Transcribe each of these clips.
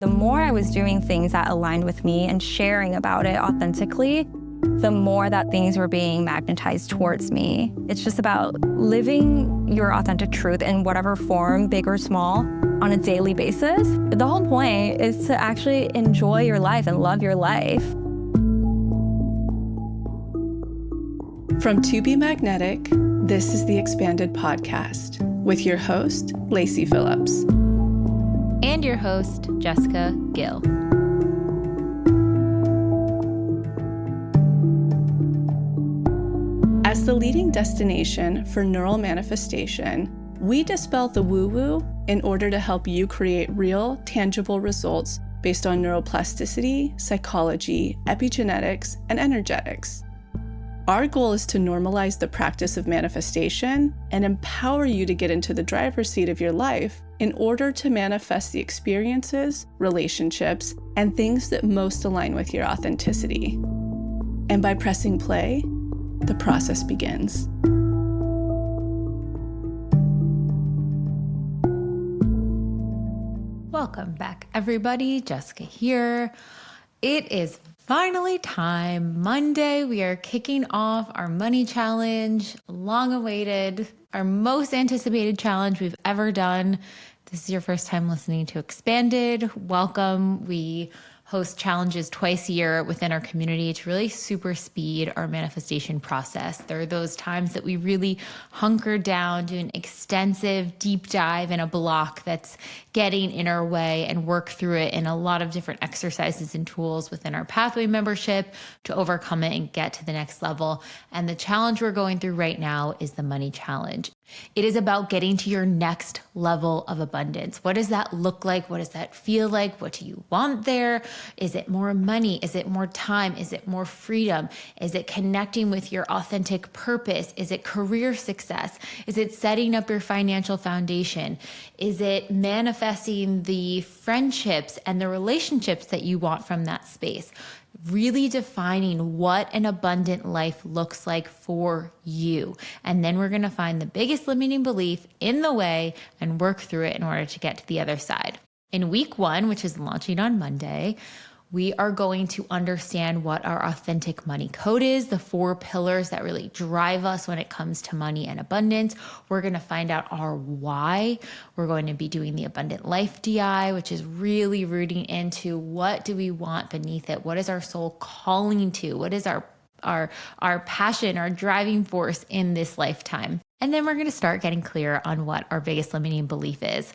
The more I was doing things that aligned with me and sharing about it authentically, the more that things were being magnetized towards me. It's just about living your authentic truth in whatever form, big or small, on a daily basis. The whole point is to actually enjoy your life and love your life. From To Be Magnetic, this is the Expanded Podcast with your host, Lacey Phillips. And your host, Jessica Gill. As the leading destination for neural manifestation, we dispel the woo-woo in order to help you create real, tangible results based on neuroplasticity, psychology, epigenetics, and energetics. Our goal is to normalize the practice of manifestation and empower you to get into the driver's seat of your life in order to manifest the experiences, relationships, and things that most align with your authenticity. And by pressing play, the process begins. Welcome back, everybody. Jessica here. It is finally time. Monday, we are kicking off our money challenge, long awaited, our most anticipated challenge we've ever done. This is your first time listening to Expanded. Welcome. We host challenges twice a year within our community to really super speed our manifestation process. There are those times that we really hunker down, do an extensive deep dive in a block that's getting in our way and work through it in a lot of different exercises and tools within our Pathway membership to overcome it and get to the next level. And the challenge we're going through right now is the money challenge. It is about getting to your next level of abundance. What does that look like? What does that feel like? What do you want there? Is it more money? Is it more time? Is it more freedom? Is it connecting with your authentic purpose? Is it career success? Is it setting up your financial foundation? Is it manifesting the friendships and the relationships that you want from that space? Really defining what an abundant life looks like for you. And then we're going to find the biggest limiting belief in the way and work through it in order to get to the other side. In week 1, which is launching on Monday, we are going to understand what our authentic money code is, the 4 pillars that really drive us when it comes to money and abundance. We're going to find out our why. We're going to be doing the Abundant Life DI, which is really rooting into what do we want beneath it? What is our soul calling to? What is our passion, our driving force in this lifetime? And then we're going to start getting clear on what our biggest limiting belief is.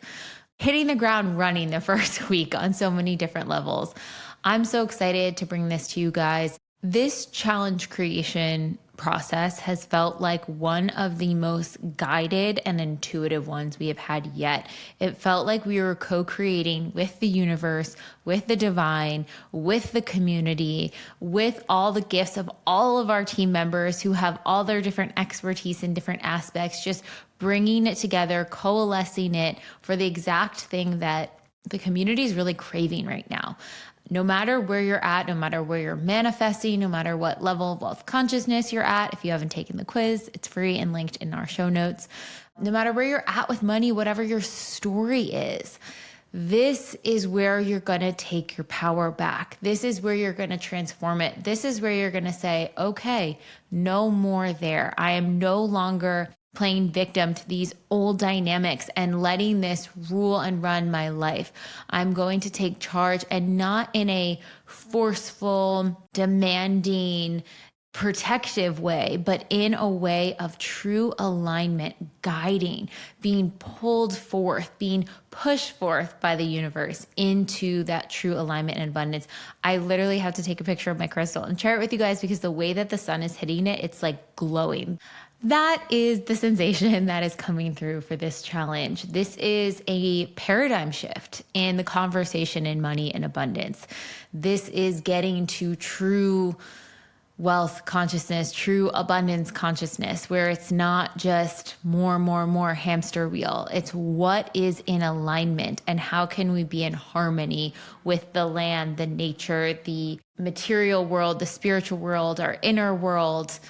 Hitting the ground running the first week on so many different levels. I'm so excited to bring this to you guys. This challenge creation process has felt like one of the most guided and intuitive ones we have had yet. It felt like we were co-creating with the universe, with the divine, with the community, with all the gifts of all of our team members who have all their different expertise in different aspects, just bringing it together, coalescing it for the exact thing that the community is really craving right now. No matter where you're at, no matter where you're manifesting, no matter what level of wealth consciousness you're at, if you haven't taken the quiz, it's free and linked in our show notes. No matter where you're at with money, whatever your story is, this is where you're going to take your power back. This is where you're going to transform it. This is where you're going to say, okay, no more there. I am no longer playing victim to these old dynamics and letting this rule and run my life. I'm going to take charge, and not in a forceful, demanding, protective way, but in a way of true alignment, guiding, being pulled forth, being pushed forth by the universe into that true alignment and abundance. I literally have to take a picture of my crystal and share it with you guys because the way that the sun is hitting it, it's like glowing. That is the sensation that is coming through for this challenge. This is a paradigm shift in the conversation in money and abundance. This is getting to true wealth consciousness, true abundance consciousness, where it's not just more hamster wheel. It's what is in alignment and how can we be in harmony with the land, the nature, the material world, the spiritual world, our inner world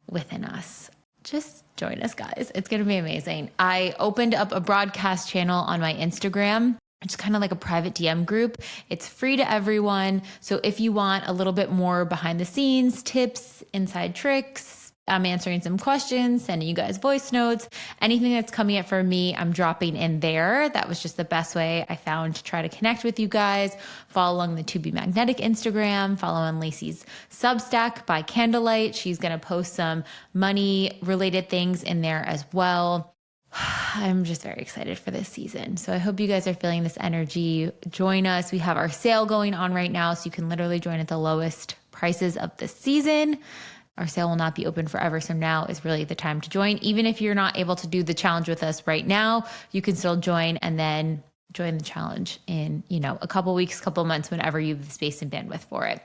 within us. Just join us, guys. It's going to be amazing. I opened up a broadcast channel on my Instagram It's kind of like a private DM group. It's free to everyone. So if you want a little bit more behind the scenes tips, inside tricks, I'm answering some questions, sending you guys voice notes, anything that's coming up for me, I'm dropping in there. That was just the best way I found to try to connect with you guys. Follow along the To Be Magnetic Instagram, follow on Lacey's Substack by Candlelight. She's going to post some money related things in there as well. I'm just very excited for this season. So I hope you guys are feeling this energy. Join us. We have our sale going on right now, so you can literally join at the lowest prices of the season. Our sale will not be open forever, so now is really the time to join. Even if you're not able to do the challenge with us right now, you can still join and then join the challenge in, a couple weeks, couple months, whenever you have the space and bandwidth for it.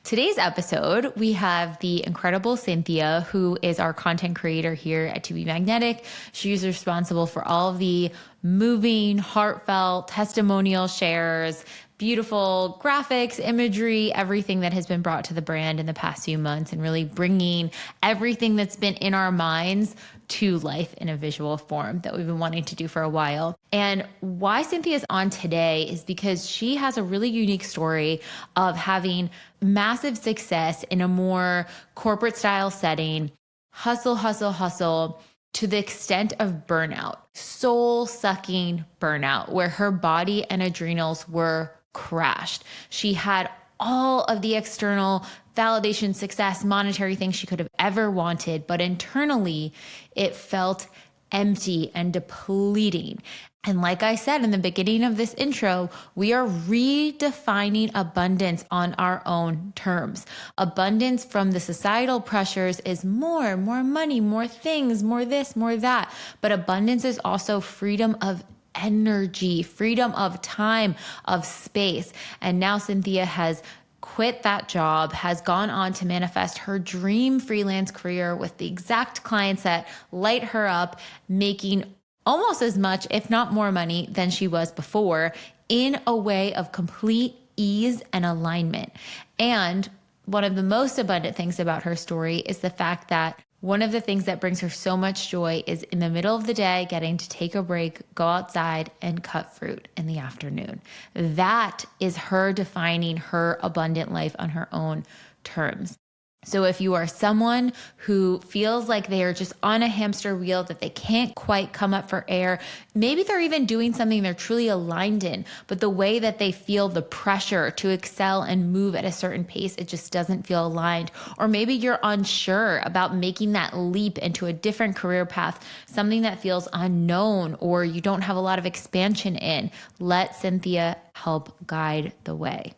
Today's episode, we have the incredible Cynthia, who is our content creator here at To Be Magnetic. She's responsible for all of the moving, heartfelt, testimonial shares, beautiful graphics, imagery, everything that has been brought to the brand in the past few months, and really bringing everything that's been in our minds to life in a visual form that we've been wanting to do for a while. And why Cynthia is on today is because she has a really unique story of having massive success in a more corporate style setting, hustle, to the extent of burnout, soul-sucking burnout, where her body and adrenals were crashed. She had all of the external validation, success, monetary things she could have ever wanted, but internally it felt empty and depleting. And like I said in the beginning of this intro, we are redefining abundance on our own terms. Abundance from the societal pressures is more money, more things, more this, more that. But abundance is also freedom of energy, freedom of time, of space. And now Cynthia has quit that job, has gone on to manifest her dream freelance career with the exact clients that light her up, making almost as much, if not more money than she was before, in a way of complete ease and alignment. And one of the most abundant things about her story is the fact that one of the things that brings her so much joy is in the middle of the day, getting to take a break, go outside and cut fruit in the afternoon. That is her defining her abundant life on her own terms. So if you are someone who feels like they are just on a hamster wheel, that they can't quite come up for air, maybe they're even doing something they're truly aligned in, but the way that they feel the pressure to excel and move at a certain pace, it just doesn't feel aligned. Or maybe you're unsure about making that leap into a different career path, something that feels unknown or you don't have a lot of expansion in. Let Cynthia help guide the way.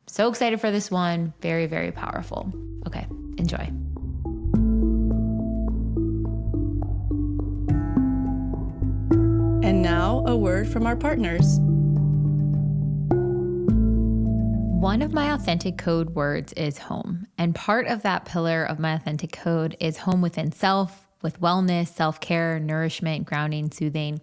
So excited for this one. Very, very powerful. Okay, enjoy. And now a word from our partners. One of my authentic code words is home. And part of that pillar of my authentic code is home within self, with wellness, self-care, nourishment, grounding, soothing.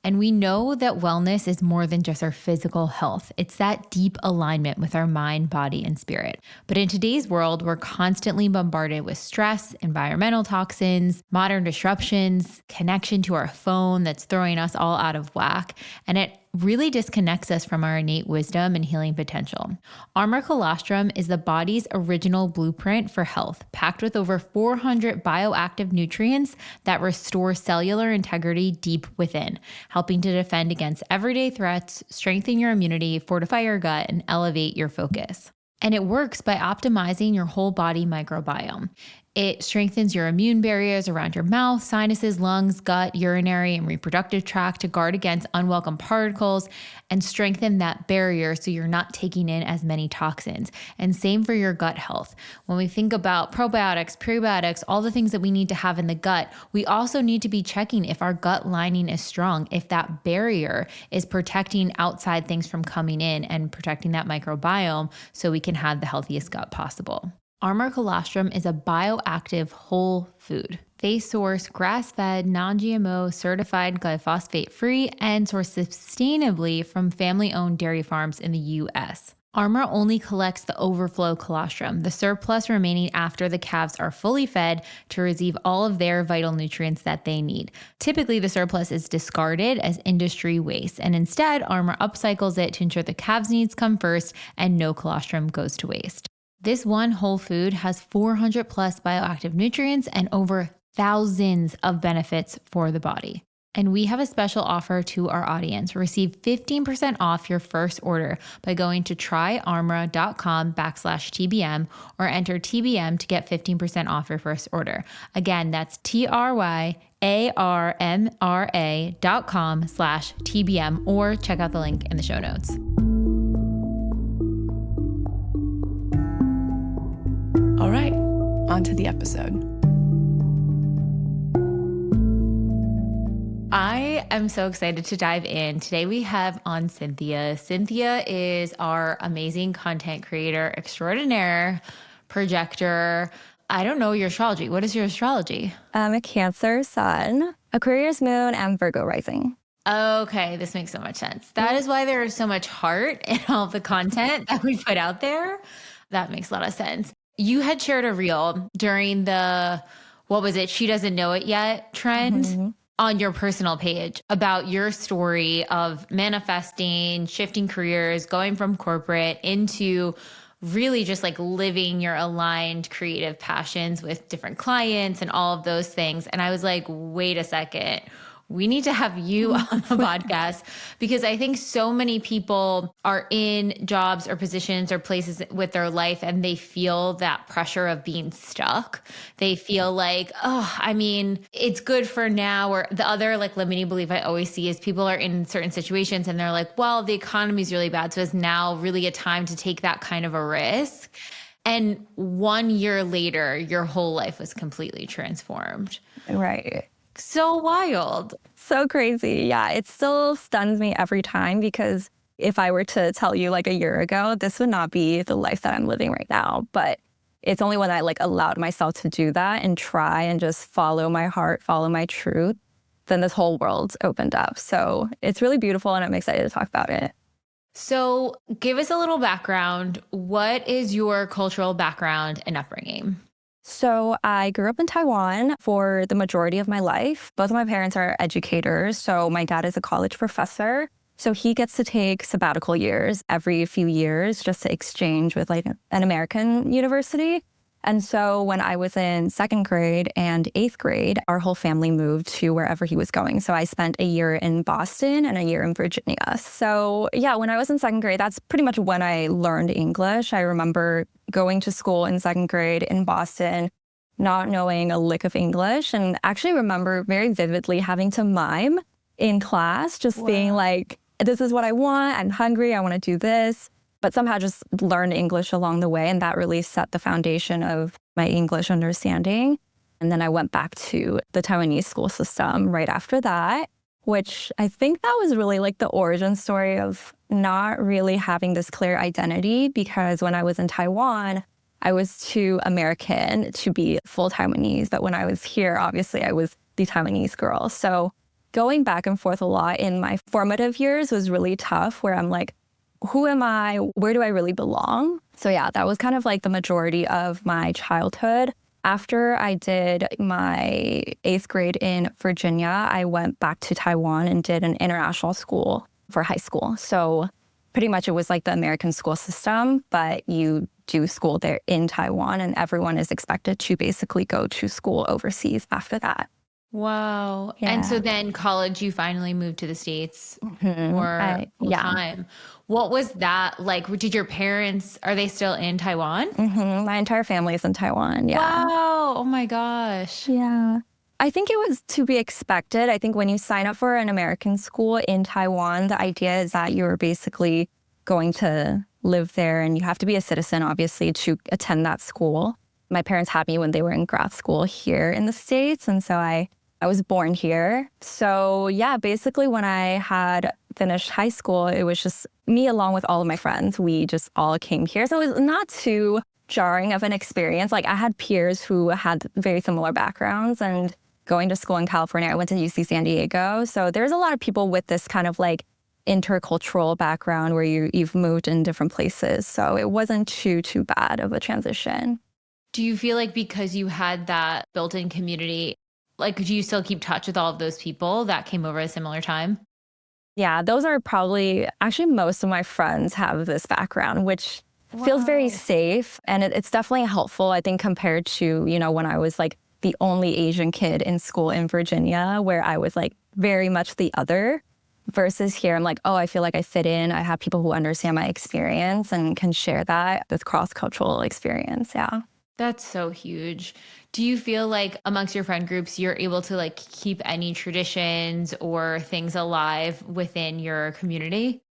And we know that wellness is more than just our physical health. It's that deep alignment with our mind, body, and spirit. But in today's world, we're constantly bombarded with stress, environmental toxins, modern disruptions, connection to our phone that's throwing us all out of whack. And it really disconnects us from our innate wisdom and healing potential. Armor Colostrum is the body's original blueprint for health, packed with over 400 bioactive nutrients that restore cellular integrity deep within, helping to defend against everyday threats, strengthen your immunity, fortify your gut, and elevate your focus. And it works by optimizing your whole body microbiome. It strengthens your immune barriers around your mouth, sinuses, lungs, gut, urinary, and reproductive tract to guard against unwelcome particles and strengthen that barrier so you're not taking in as many toxins. And same for your gut health. When we think about probiotics, prebiotics, all the things that we need to have in the gut, we also need to be checking if our gut lining is strong, if that barrier is protecting outside things from coming in and protecting that microbiome so we can have the healthiest gut possible. Armor colostrum is a bioactive whole food. They source grass-fed, non-GMO, certified glyphosate-free, and source sustainably from family-owned dairy farms in the U.S. Armor only collects the overflow colostrum, the surplus remaining after the calves are fully fed, to receive all of their vital nutrients that they need. Typically, the surplus is discarded as industry waste, and instead, Armor upcycles it to ensure the calves' needs come first and no colostrum goes to waste. This one whole food has 400 plus bioactive nutrients and over thousands of benefits for the body. And we have a special offer to our audience. Receive 15% off your first order by going to tryarmra.com/TBM or enter TBM to get 15% off your first order. Again, that's tryarmra.com/TBM or check out the link in the show notes. All right, on to the episode. I am so excited to dive in. Today we have on Cynthia. Cynthia is our amazing content creator extraordinaire, projector. I don't know your astrology. What is your astrology? I'm a Cancer sun, Aquarius moon, and Virgo rising. Okay, this makes so much sense. That is why there is so much heart in all the content that we put out there. That makes a lot of sense. You had shared a reel during the, what was it, She Doesn't Know It Yet trend on your personal page about your story of manifesting, shifting careers, going from corporate into really just like living your aligned creative passions with different clients and all of those things. And I was like, wait a second. We need to have you on the podcast because I think so many people are in jobs or positions or places with their life and they feel that pressure of being stuck. They feel like, oh, I mean, it's good for now. Or the other like limiting belief I always see is people are in certain situations and they're like, well, the economy is really bad. So it's now really a time to take that kind of a risk. And 1 year later, your whole life was completely transformed. Right. So wild. So crazy. Yeah, it still stuns me every time because if I were to tell you like a year ago, this would not be the life that I'm living right now. But it's only when I like allowed myself to do that and try and just follow my heart, follow my truth, then this whole world's opened up. So it's really beautiful and I'm excited to talk about it. So give us a little background. What is your cultural background and upbringing? So I grew up in Taiwan for the majority of my life. Both of my parents are educators. So my dad is a college professor. So he gets to take sabbatical years every few years just to exchange with like an American university. And so when I was in second grade and eighth grade, our whole family moved to wherever he was going. So I spent a year in Boston and a year in Virginia. So yeah, when I was in second grade, that's pretty much when I learned English. I remember going to school in second grade in Boston, not knowing a lick of English, and actually remember very vividly having to mime in class, just being like, this is what I want. I'm hungry. I want to do this. But somehow just learned English along the way. And that really set the foundation of my English understanding. And then I went back to the Taiwanese school system right after that, which I think that was really like the origin story of not really having this clear identity. Because when I was in Taiwan, I was too American to be full Taiwanese. But when I was here, obviously, I was the Taiwanese girl. So going back and forth a lot in my formative years was really tough, where I'm like, who am I? Where do I really belong? So yeah, that was kind of like the majority of my childhood. After I did my eighth grade in Virginia, I went back to Taiwan and did an international school for high school. So pretty much it was like the American school system, but you do school there in Taiwan and everyone is expected to basically go to school overseas after that. Wow. Yeah. And so then college, you finally moved to the States for full time. What was that like? Did your parents, are they still in Taiwan? My entire family is in Taiwan. Yeah. Wow. Oh my gosh. Yeah. I think it was to be expected. I think when you sign up for an American school in Taiwan, the idea is that you're basically going to live there and you have to be a citizen, obviously, to attend that school. My parents had me when they were in grad school here in the States. And so I was born here. So yeah, basically when I had finished high school, it was just me along with all of my friends. We just all came here. So it was not too jarring of an experience. Like I had peers who had very similar backgrounds, and going to school in California, I went to UC San Diego. So there's a lot of people with this kind of like intercultural background where you've moved in different places. So it wasn't too bad of a transition. Do you feel like because you had that built-in community, like do you still keep touch with all of those people that came over at a similar time? Yeah, those are probably actually most of my friends have this background, which feels very safe. And it's definitely helpful, I think, compared to, when I was like the only Asian kid in school in Virginia, where I was like very much the other. Versus here, I'm like, oh, I feel like I fit in. I have people who understand my experience and can share this cross-cultural experience. Yeah. That's so huge. Do you feel like amongst your friend groups, you're able to like keep any traditions or things alive within your community?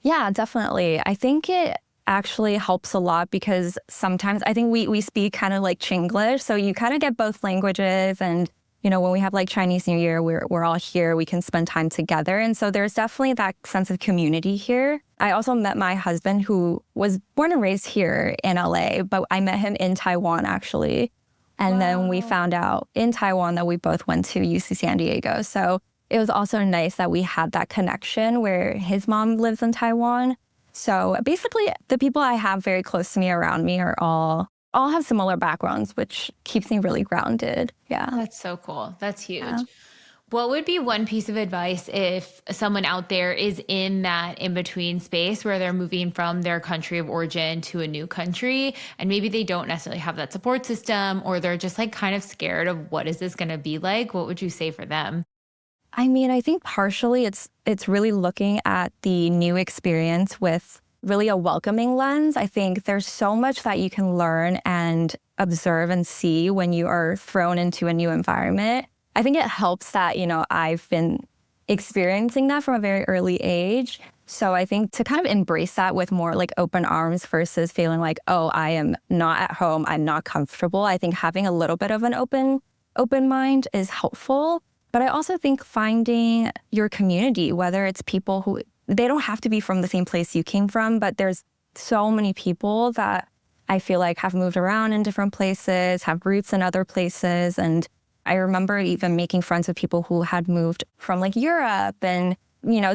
Yeah, definitely. I think it actually helps a lot because sometimes I think we speak kind of like Chinglish. So you kind of get both languages. And, when we have like Chinese New Year, we're all here, we can spend time together. And so there's definitely that sense of community here. I also met my husband who was born and raised here in LA, but I met him in Taiwan actually. And then we found out in Taiwan that we both went to UC San Diego. So it was also nice that we had that connection where his mom lives in Taiwan. So basically the people I have very close to me around me are all have similar backgrounds, which keeps me really grounded. Yeah. That's so cool. That's huge. Yeah. What would be one piece of advice if someone out there is in that in-between space where they're moving from their country of origin to a new country, and maybe they don't necessarily have that support system, or they're just like kind of scared of what is this going to be like? What would you say for them? I mean, I think partially it's really looking at the new experience with really a welcoming lens. I think there's so much that you can learn and observe and see when you are thrown into a new environment. I think it helps that, I've been experiencing that from a very early age. So I think to kind of embrace that with more like open arms versus feeling like, oh, I am not at home, I'm not comfortable. I think having a little bit of an open mind is helpful. But I also think finding your community, whether it's people who, they don't have to be from the same place you came from, but there's so many people that I feel like have moved around in different places, have roots in other places. And I remember even making friends with people who had moved from like Europe and,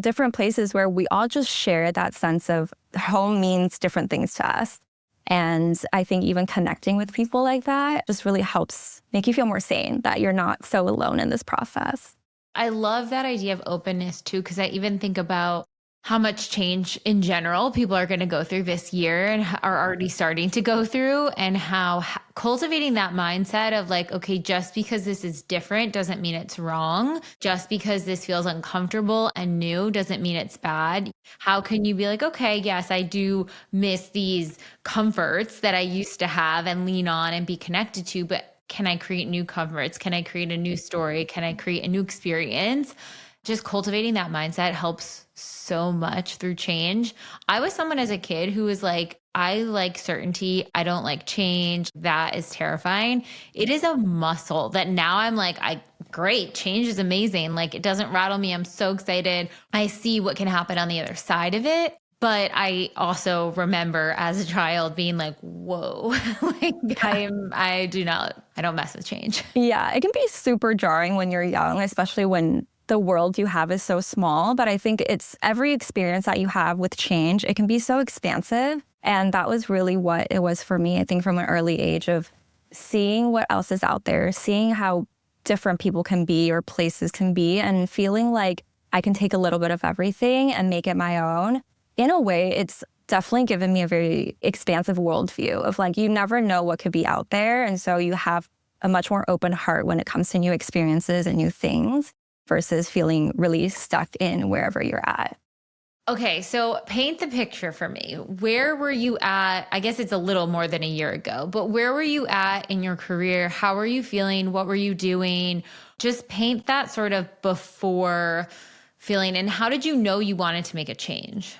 different places where we all just share that sense of home means different things to us. And I think even connecting with people like that just really helps make you feel more sane that you're not so alone in this process. I love that idea of openness too, because I even think about how much change in general people are going to go through this year and are already starting to go through, and how cultivating that mindset of like, okay, just because this is different doesn't mean it's wrong. Just because this feels uncomfortable and new doesn't mean it's bad. How can you be like, okay, yes, I do miss these comforts that I used to have and lean on and be connected to, but can I create new comforts? Can I create a new story? Can I create a new experience? Just cultivating that mindset helps so much through change. I was someone as a kid who was like, I like certainty. I don't like change. That is terrifying. It is a muscle that now I'm like, great. Change is amazing. Like it doesn't rattle me. I'm so excited. I see what can happen on the other side of it. But I also remember as a child being like, whoa, like I don't mess with change. Yeah, it can be super jarring when you're young, especially when the world you have is so small. But I think it's every experience that you have with change, it can be so expansive. And that was really what it was for me, I think, from an early age of seeing what else is out there, seeing how different people can be or places can be, and feeling like I can take a little bit of everything and make it my own. In a way, it's definitely given me a very expansive worldview of like, you never know what could be out there. And so you have a much more open heart when it comes to new experiences and new things versus feeling really stuck in wherever you're at. Okay, so paint the picture for me. Where were you at? I guess it's a little more than a year ago, but where were you at in your career? How were you feeling? What were you doing? Just paint that sort of before feeling. And how did you know you wanted to make a change?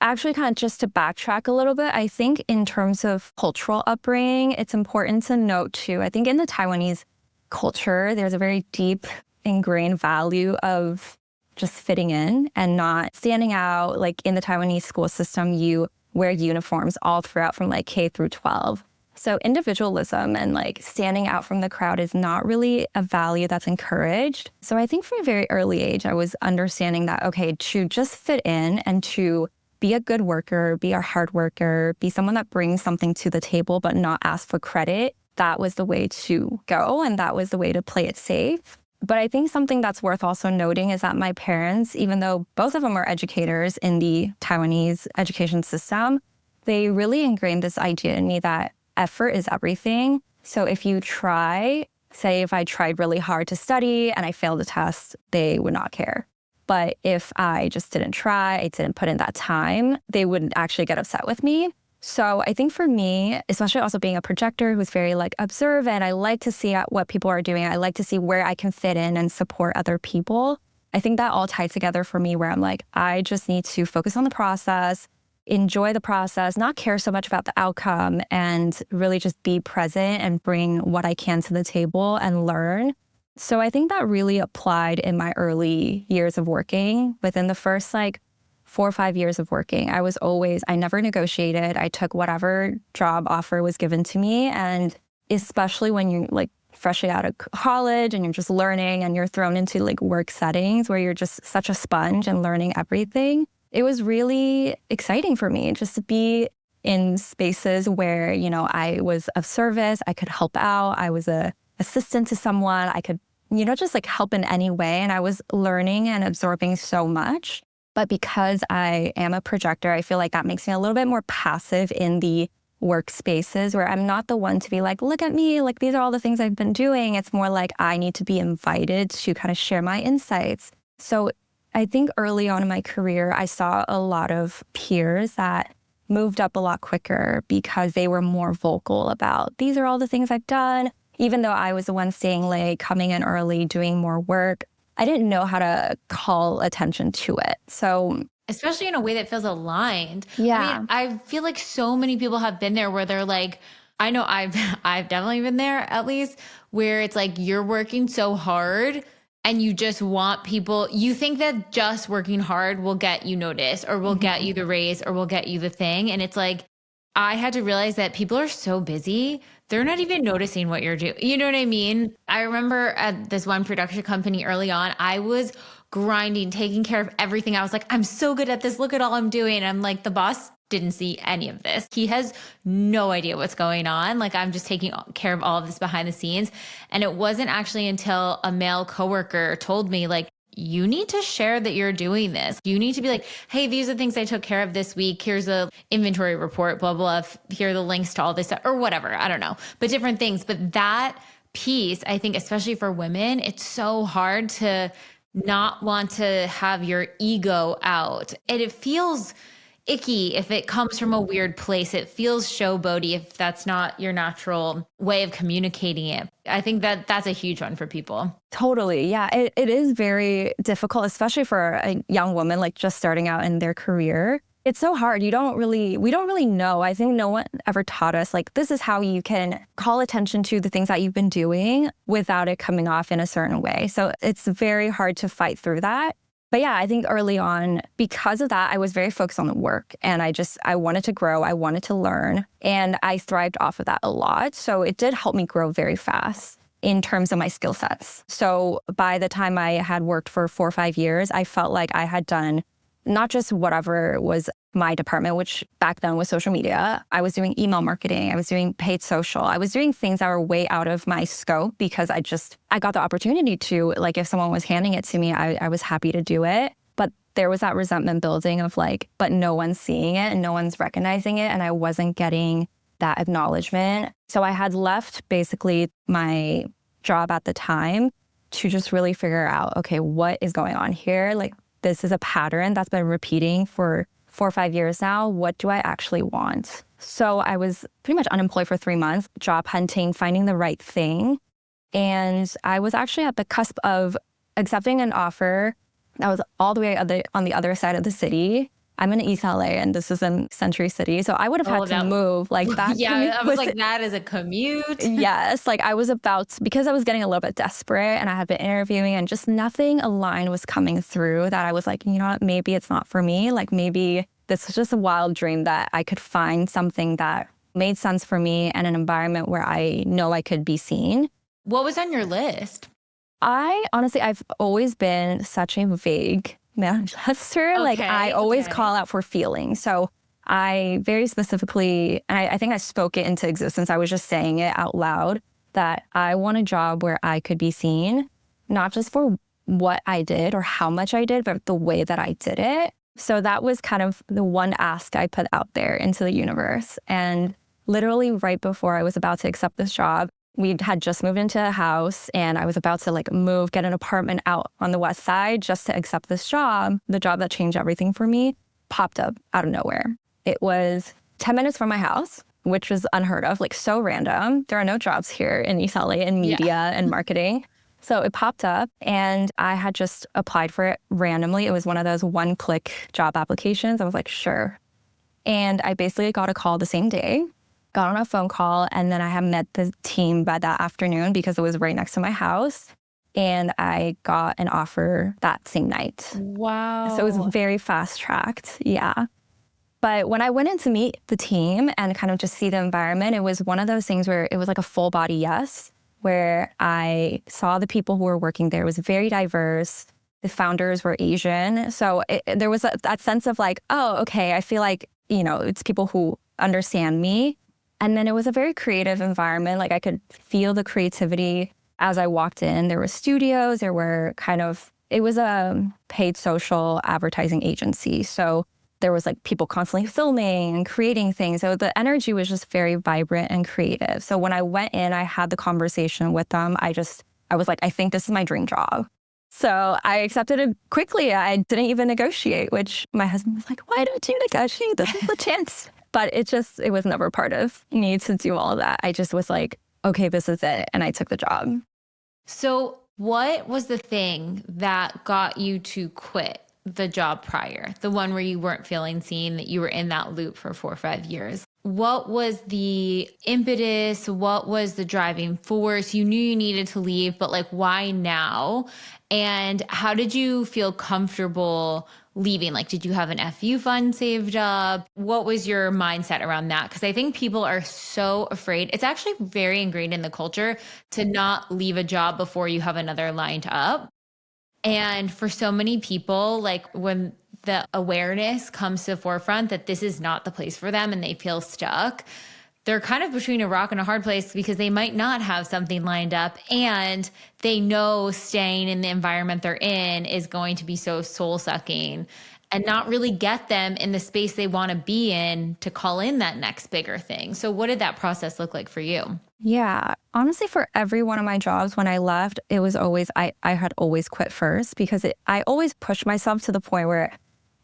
Actually, kind of just to backtrack a little bit, I think in terms of cultural upbringing, it's important to note too, I think in the Taiwanese culture, there's a very deep ingrained value of just fitting in and not standing out. Like in the Taiwanese school system, you wear uniforms all throughout from like K through 12. So individualism and like standing out from the crowd is not really a value that's encouraged. So I think from a very early age, I was understanding that, okay, to just fit in and to be a good worker, be a hard worker, be someone that brings something to the table, but not ask for credit, that was the way to go. And that was the way to play it safe. But I think something that's worth also noting is that my parents, even though both of them are educators in the Taiwanese education system, they really ingrained this idea in me that effort is everything. So if you try, say if I tried really hard to study and I failed a test, they would not care. But if I just didn't try, I didn't put in that time, they would actually get upset with me. So I think for me, especially also being a projector who's very like observant, I like to see what people are doing. I like to see where I can fit in and support other people. I think that all tied together for me where I'm like, I just need to focus on the process, enjoy the process, not care so much about the outcome, and really just be present and bring what I can to the table and learn. So I think that really applied in my early years of working. Within the first like 4 or 5 years of working, I never negotiated. I took whatever job offer was given to me. And especially when you're like freshly out of college and you're just learning and you're thrown into like work settings where you're just such a sponge and learning everything, it was really exciting for me just to be in spaces where, you know, I was of service, I could help out, I was a assistant to someone, I could, you know, just like help in any way. And I was learning and absorbing so much. But because I am a projector, I feel like that makes me a little bit more passive in the workspaces where I'm not the one to be like, look at me, like these are all the things I've been doing. It's more like I need to be invited to kind of share my insights. So I think early on in my career, I saw a lot of peers that moved up a lot quicker because they were more vocal about these are all the things I've done. Even though I was the one staying late, coming in early, doing more work, I didn't know how to call attention to it. So especially in a way that feels aligned. yeah. I mean, I feel like so many people have been there where they're like, I know I've definitely been there at least, where it's like you're working so hard and you just want people, you think that just working hard will get you noticed or will get you the raise or will get you the thing. And it's like, I had to realize that people are so busy. They're not even noticing what you're doing. You know what I mean? I remember at this one production company early on, I was grinding, taking care of everything. I was like, I'm so good at this. Look at all I'm doing. And I'm like, the boss didn't see any of this. He has no idea what's going on. Like I'm just taking care of all of this behind the scenes. And it wasn't actually until a male coworker told me like, you need to share that you're doing this. You need to be like, hey, these are the things I took care of this week. Here's a inventory report, blah, blah, blah. Here are the links to all this stuff or whatever. I don't know, but different things. But that piece, I think, especially for women, it's so hard to not want to have your ego out. And it feels icky if it comes from a weird place. It feels showboaty if that's not your natural way of communicating it. I think that that's a huge one for people. Totally. Yeah. It is very difficult, especially for a young woman, like just starting out in their career. It's so hard. We don't really know. I think no one ever taught us like, this is how you can call attention to the things that you've been doing without it coming off in a certain way. So it's very hard to fight through that. But yeah, I think early on, because of that, I was very focused on the work and I wanted to grow. I wanted to learn and I thrived off of that a lot. So it did help me grow very fast in terms of my skill sets. So by the time I had worked for 4 or 5 years, I felt like I had done not just whatever was my department, which back then was social media. I was doing email marketing. I was doing paid social. I was doing things that were way out of my scope because I got the opportunity to, like if someone was handing it to me, I was happy to do it. But there was that resentment building of like, but no one's seeing it and no one's recognizing it. And I wasn't getting that acknowledgement. So I had left basically my job at the time to just really figure out, okay, what is going on here? Like, this is a pattern that's been repeating for 4 or 5 years now. What do I actually want? So I was pretty much unemployed for 3 months, job hunting, finding the right thing. And I was actually at the cusp of accepting an offer that was all the way on the other side of the city. I'm in East LA and this is in Century City. So I would have had to move like that. Yeah, I was like, that is a commute. Yes. Like I was because I was getting a little bit desperate and I had been interviewing and just nothing aligned was coming through that I was like, you know what, maybe it's not for me. Like maybe this is just a wild dream that I could find something that made sense for me and an environment where I know I could be seen. What was on your list? I've always been such a vague manifester. Like I always call out for feelings. So I very specifically, and I think I spoke it into existence. I was just saying it out loud that I want a job where I could be seen, not just for what I did or how much I did, but the way that I did it. So that was kind of the one ask I put out there into the universe. And literally right before I was about to accept this job, we had just moved into a house and I was about to get an apartment out on the west side just to accept this job. The job that changed everything for me popped up out of nowhere. It was 10 minutes from my house, which was unheard of, so random. There are no jobs here in East LA in media and marketing. So it popped up and I had just applied for it randomly. It was one of those one-click job applications. I was like, sure. And I basically got a call the same day, got on a phone call, and then I had met the team by that afternoon because it was right next to my house. And I got an offer that same night. Wow. So it was very fast-tracked, yeah. But when I went in to meet the team and kind of just see the environment, it was one of those things where it was like a full body yes, where I saw the people who were working there. It was very diverse. The founders were Asian. So there was that sense of oh, okay, I feel like, it's people who understand me. And then it was a very creative environment. I could feel the creativity as I walked in. There were studios, it was a paid social advertising agency. So there was people constantly filming and creating things. So the energy was just very vibrant and creative. So when I went in, I had the conversation with them. I was like, I think this is my dream job. So I accepted it quickly. I didn't even negotiate, which my husband was like, why don't you negotiate? This is the chance. But it was never part of me to do all of that. I just was like, okay, this is it. And I took the job. So what was the thing that got you to quit the job prior, the one where you weren't feeling seen, that you were in that loop for 4 or 5 years? What was the impetus? What was the driving force? You knew you needed to leave, but why now? And how did you feel comfortable leaving? Did you have an FU fund saved up? What was your mindset around that? Because I think people are so afraid. It's actually very ingrained in the culture to not leave a job before you have another lined up. And for so many people, when the awareness comes to the forefront that this is not the place for them and they feel stuck, they're kind of between a rock and a hard place because they might not have something lined up and they know staying in the environment they're in is going to be so soul sucking and not really get them in the space they want to be in to call in that next bigger thing. So what did that process look like for you? Yeah, honestly, for every one of my jobs when I left, it was always, I had always quit first because I always pushed myself to the point where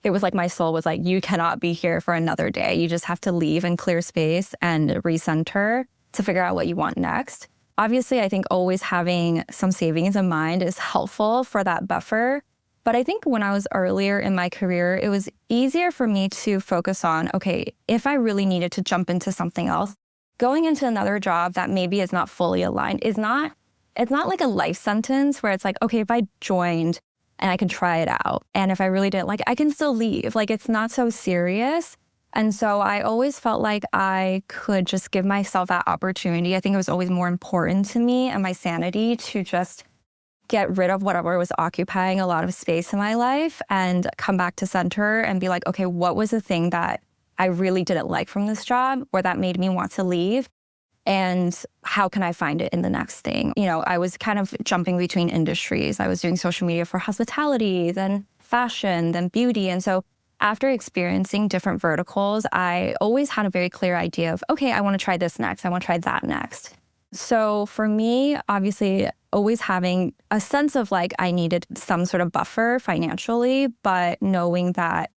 it was my soul was you cannot be here for another day. You just have to leave and clear space and recenter to figure out what you want next. Obviously, I think always having some savings in mind is helpful for that buffer. But I think when I was earlier in my career, it was easier for me to focus on, okay, if I really needed to jump into something else, going into another job that maybe is not fully aligned it's not like a life sentence where it's okay, if I joined and I can try it out, and if I really didn't I can still leave. It's not so serious. And so I always felt like I could just give myself that opportunity. I think it was always more important to me and my sanity to just get rid of whatever was occupying a lot of space in my life and come back to center and be okay, what was the thing that I really didn't like from this job or that made me want to leave? And how can I find it in the next thing? I was kind of jumping between industries. I was doing social media for hospitality, then fashion, then beauty. And so after experiencing different verticals, I always had a very clear idea of, okay, I want to try this next. I want to try that next. So for me, obviously, always having a sense of I needed some sort of buffer financially, but knowing that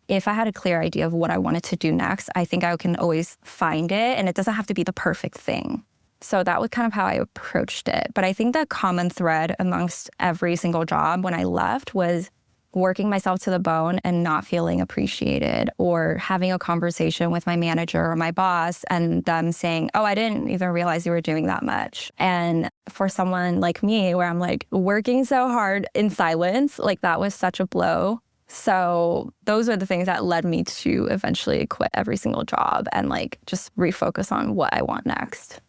if I had a clear idea of what I wanted to do next, I think I can always find it, and it doesn't have to be the perfect thing. So that was kind of how I approached it. But I think the common thread amongst every single job when I left was working myself to the bone and not feeling appreciated, or having a conversation with my manager or my boss and them saying, oh, I didn't even realize you were doing that much. And for someone like me, where I'm working so hard in silence, that was such a blow. So those are the things that led me to eventually quit every single job and like just refocus on what I want next.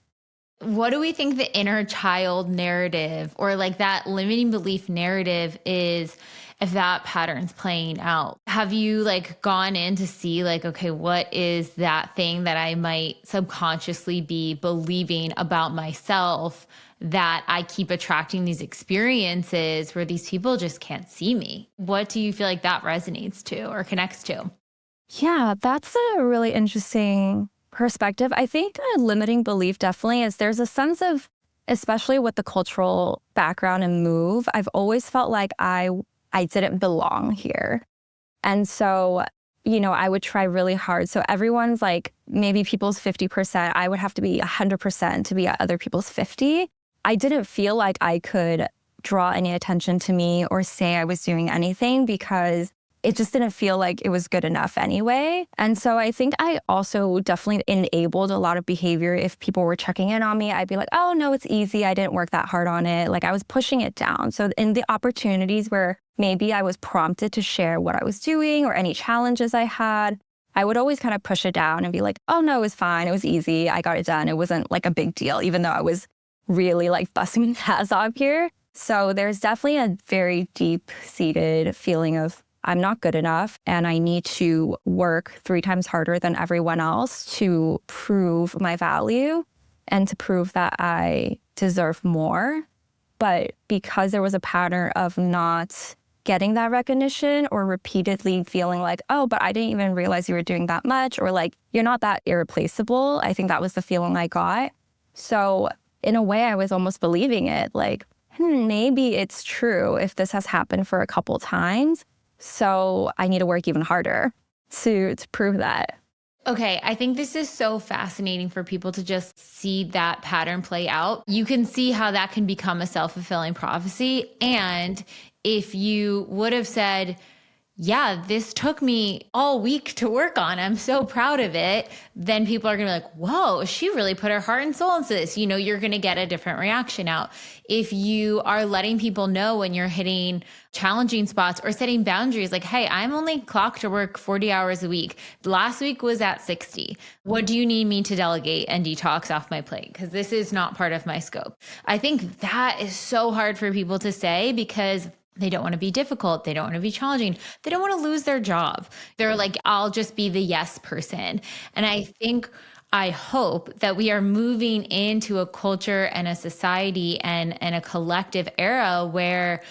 What do we think the inner child narrative or like that limiting belief narrative is if that pattern's playing out? Have you like gone in to see like, okay, what is that thing that I might subconsciously be believing about myself that I keep attracting these experiences where these people just can't see me? What do you feel like that resonates to or connects to? Yeah, that's a really interesting perspective. I think a limiting belief definitely is there's a sense of, especially with the cultural background and move, I've always felt like I didn't belong here. And so, I would try really hard. So everyone's like maybe people's 50%, I would have to be 100% to be at other people's 50. I didn't feel like I could draw any attention to me or say I was doing anything because it just didn't feel like it was good enough anyway. And so I think I also definitely enabled a lot of behavior. If people were checking in on me, I'd be like, oh, no, it's easy. I didn't work that hard on it. Like I was pushing it down. So in the opportunities where maybe I was prompted to share what I was doing or any challenges I had, I would always kind of push it down and be like, oh, no, it was fine. It was easy. I got it done. It wasn't like a big deal, even though I was really like busting my ass off here. So there's definitely a very deep-seated feeling of I'm not good enough and I need to work 3 times harder than everyone else to prove my value and to prove that I deserve more. But because there was a pattern of not getting that recognition or repeatedly feeling like, oh, but I didn't even realize you were doing that much, or like, you're not that irreplaceable. I think that was the feeling I got. So in a way, I was almost believing it like, maybe it's true if this has happened for a couple times. So I need to work even harder to prove that. Okay, I think this is so fascinating for people to just see that pattern play out. You can see how that can become a self-fulfilling prophecy. And if you would have said, yeah, this took me all week to work on, I'm so proud of it, then people are going to be like, whoa, she really put her heart and soul into this. You're going to get a different reaction out. If you are letting people know when you're hitting challenging spots or setting boundaries, like, hey, I'm only clocked to work 40 hours a week. Last week was at 60. What do you need me to delegate and detox off my plate? Because this is not part of my scope. I think that is so hard for people to say because they don't want to be difficult. They don't want to be challenging. They don't want to lose their job. They're like, I'll just be the yes person. And I hope that we are moving into a culture and a society and a collective era where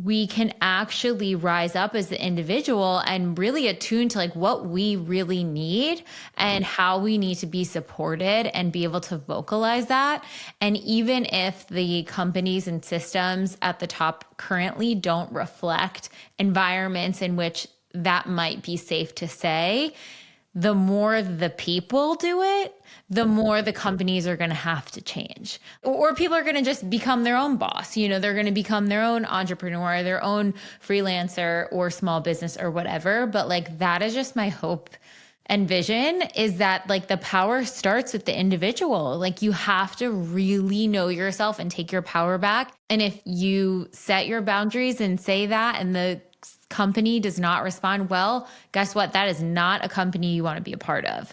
we can actually rise up as the individual and really attune to like what we really need and how we need to be supported and be able to vocalize that. And even if the companies and systems at the top currently don't reflect environments in which that might be safe to say, the more the people do it, the more the companies are going to have to change. Or people are going to just become their own boss. They're going to become their own entrepreneur, their own freelancer or small business or whatever. But like, that is just my hope and vision, is that like the power starts with the individual. Like you have to really know yourself and take your power back. And if you set your boundaries and say that and the company does not respond well, guess what? That is not a company you want to be a part of.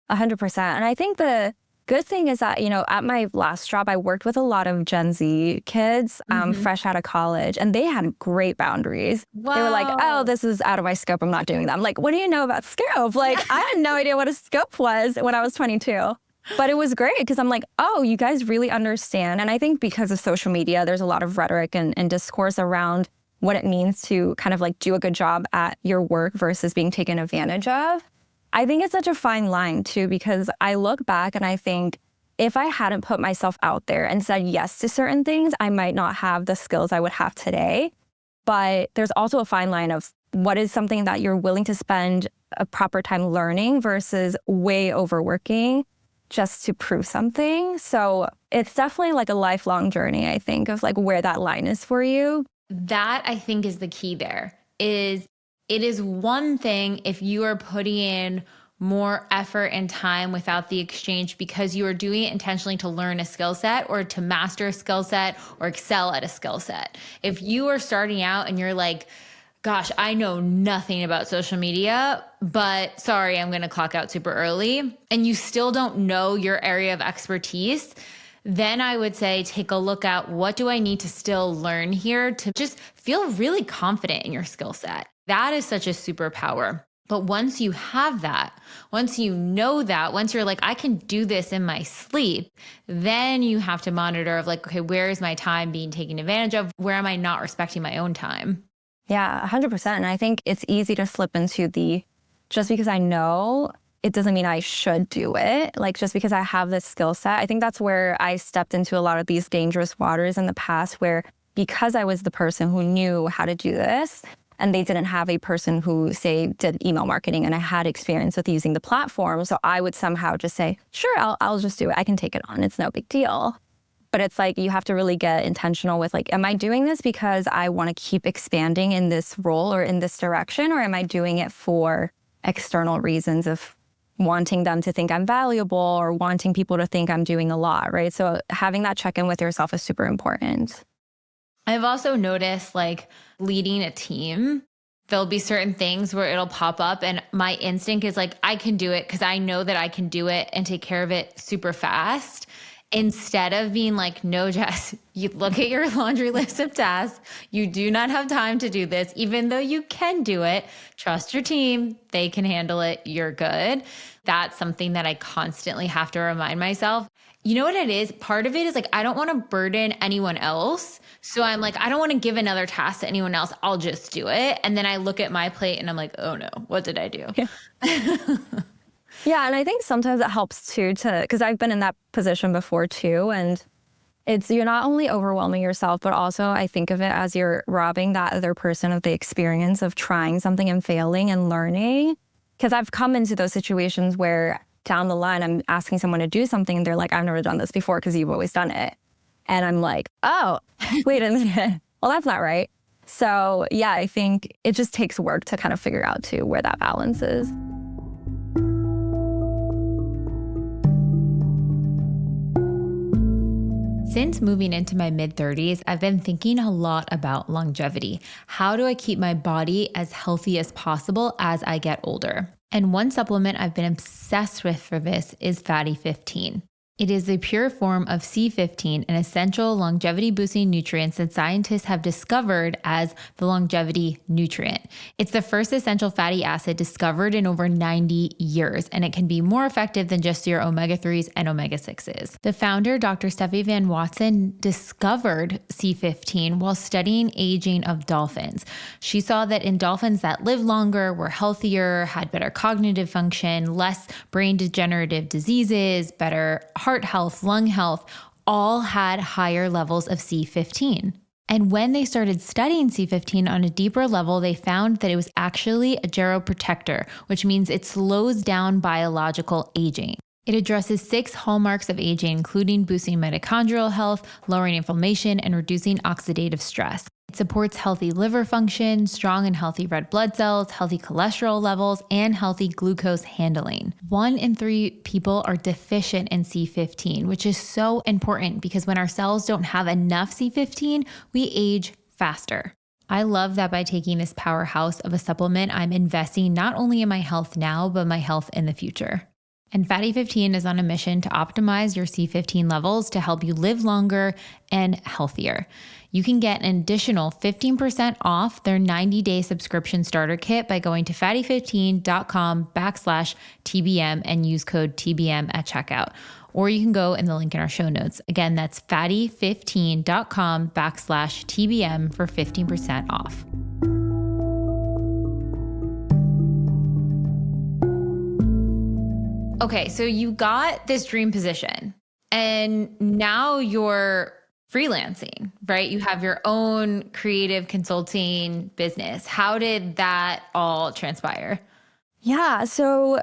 100%. And I think the good thing is that, at my last job, I worked with a lot of Gen Z kids, fresh out of college, and they had great boundaries. Wow. They were like, oh, this is out of my scope. I'm not doing that. I'm like, what do you know about scope? Like, I had no idea what a scope was when I was 22. But it was great because I'm like, oh, you guys really understand. And I think because of social media, there's a lot of rhetoric and discourse around what it means to kind of like do a good job at your work versus being taken advantage of. I think it's such a fine line too, because I look back and I think if I hadn't put myself out there and said yes to certain things, I might not have the skills I would have today. But there's also a fine line of what is something that you're willing to spend a proper time learning versus way overworking just to prove something. So it's definitely like a lifelong journey, I think, of like where that line is for you. That I think is the key there. It is one thing if you are putting in more effort and time without the exchange because you are doing it intentionally to learn a skill set or to master a skill set or excel at a skill set. If you are starting out and you're like Gosh, I know nothing about social media, but sorry, I'm going to clock out super early, and you still don't know your area of expertise, then I would say take a look at what do I need to still learn here to just feel really confident in your skill set. That is such a superpower. But once you have that, once you know that, once you're like, I can do this in my sleep, then you have to monitor of like, okay, where is my time being taken advantage of? Where am I not respecting my own time? Yeah, 100%. And I think it's easy to slip into just because I know, it doesn't mean I should do it. Like, just because I have this skill set, I think that's where I stepped into a lot of these dangerous waters in the past, where because I was the person who knew how to do this, and they didn't have a person who, say, did email marketing and I had experience with using the platform. So I would somehow just say, sure, I'll just do it. I can take it on. It's no big deal. But it's like, you have to really get intentional with like, am I doing this because I want to keep expanding in this role or in this direction? Or am I doing it for external reasons of wanting them to think I'm valuable or wanting people to think I'm doing a lot, right? So having that check-in with yourself is super important. I've also noticed like leading a team, there'll be certain things where it'll pop up and my instinct is like, I can do it because I know that I can do it and take care of it super fast. Instead of being like, no, Jess, you look at your laundry list of tasks. You do not have time to do this, even though you can do it. Trust your team. They can handle it. You're good. That's something that I constantly have to remind myself. You know what it is? Part of it is like, I don't want to burden anyone else. So I'm like, I don't want to give another task to anyone else. I'll just do it. And then I look at my plate and I'm like, oh no, what did I do? Yeah. Yeah, and I think sometimes it helps too because I've been in that position before too, and you're not only overwhelming yourself, but also I think of it as you're robbing that other person of the experience of trying something and failing and learning. Because I've come into those situations where down the line I'm asking someone to do something and they're like, I've never done this before because you've always done it. And I'm like, oh, wait a minute. Well, that's not right. So yeah, I think it just takes work to kind of figure out too where that balance is. Since moving into my mid-30s, I've been thinking a lot about longevity. How do I keep my body as healthy as possible as I get older? And one supplement I've been obsessed with for this is Fatty 15. It is the pure form of C15, an essential longevity-boosting nutrient that scientists have discovered as the longevity nutrient. It's the first essential fatty acid discovered in over 90 years, and it can be more effective than just your omega-3s and omega-6s. The founder, Dr. Steffi Van Watson, discovered C15 while studying aging of dolphins. She saw that in dolphins that lived longer, were healthier, had better cognitive function, less brain degenerative diseases, better heart health, lung health, all had higher levels of C15. And when they started studying C15 on a deeper level, they found that it was actually a geroprotector, which means it slows down biological aging. It addresses 6 hallmarks of aging, including boosting mitochondrial health, lowering inflammation, and reducing oxidative stress. It supports healthy liver function, strong and healthy red blood cells, healthy cholesterol levels, and healthy glucose handling. 1 in 3 people are deficient in C15, which is so important because when our cells don't have enough C15, we age faster. I love that by taking this powerhouse of a supplement, I'm investing not only in my health now, but my health in the future. And Fatty 15 is on a mission to optimize your C15 levels to help you live longer and healthier. You can get an additional 15% off their 90-day subscription starter kit by going to fatty15.com/TBM and use code TBM at checkout. Or you can go in the link in our show notes. Again, that's fatty15.com/TBM for 15% off. Okay, so you got this dream position and now you're freelancing, right? You have your own creative consulting business. How did that all transpire? Yeah, so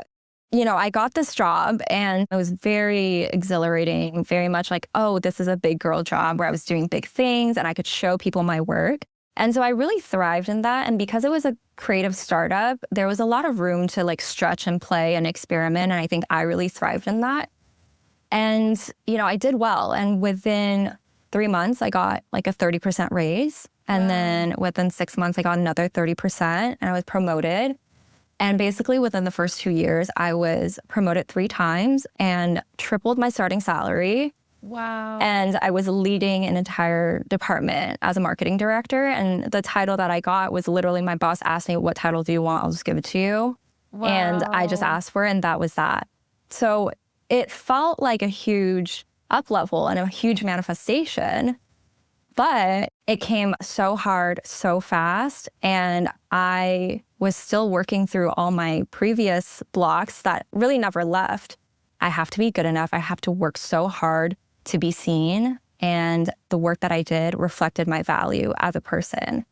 I got this job and it was very exhilarating, very much like, oh, this is a big girl job where I was doing big things and I could show people my work. And so I really thrived in that. And because it was a creative startup, there was a lot of room to like stretch and play and experiment. And I think I really thrived in that. And, I did well. And within 3 months, I got like a 30% raise. And then within 6 months, I got another 30% and I was promoted. And basically within the first 2 years, I was promoted 3 times and tripled my starting salary. Wow. And I was leading an entire department as a marketing director. And the title that I got was literally my boss asked me, what title do you want? I'll just give it to you. Wow. And I just asked for it, and that was that. So it felt like a huge up level and a huge manifestation, but it came so hard, so fast. And I was still working through all my previous blocks that really never left. I have to be good enough. I have to work so hard to be seen. And the work that I did reflected my value as a person.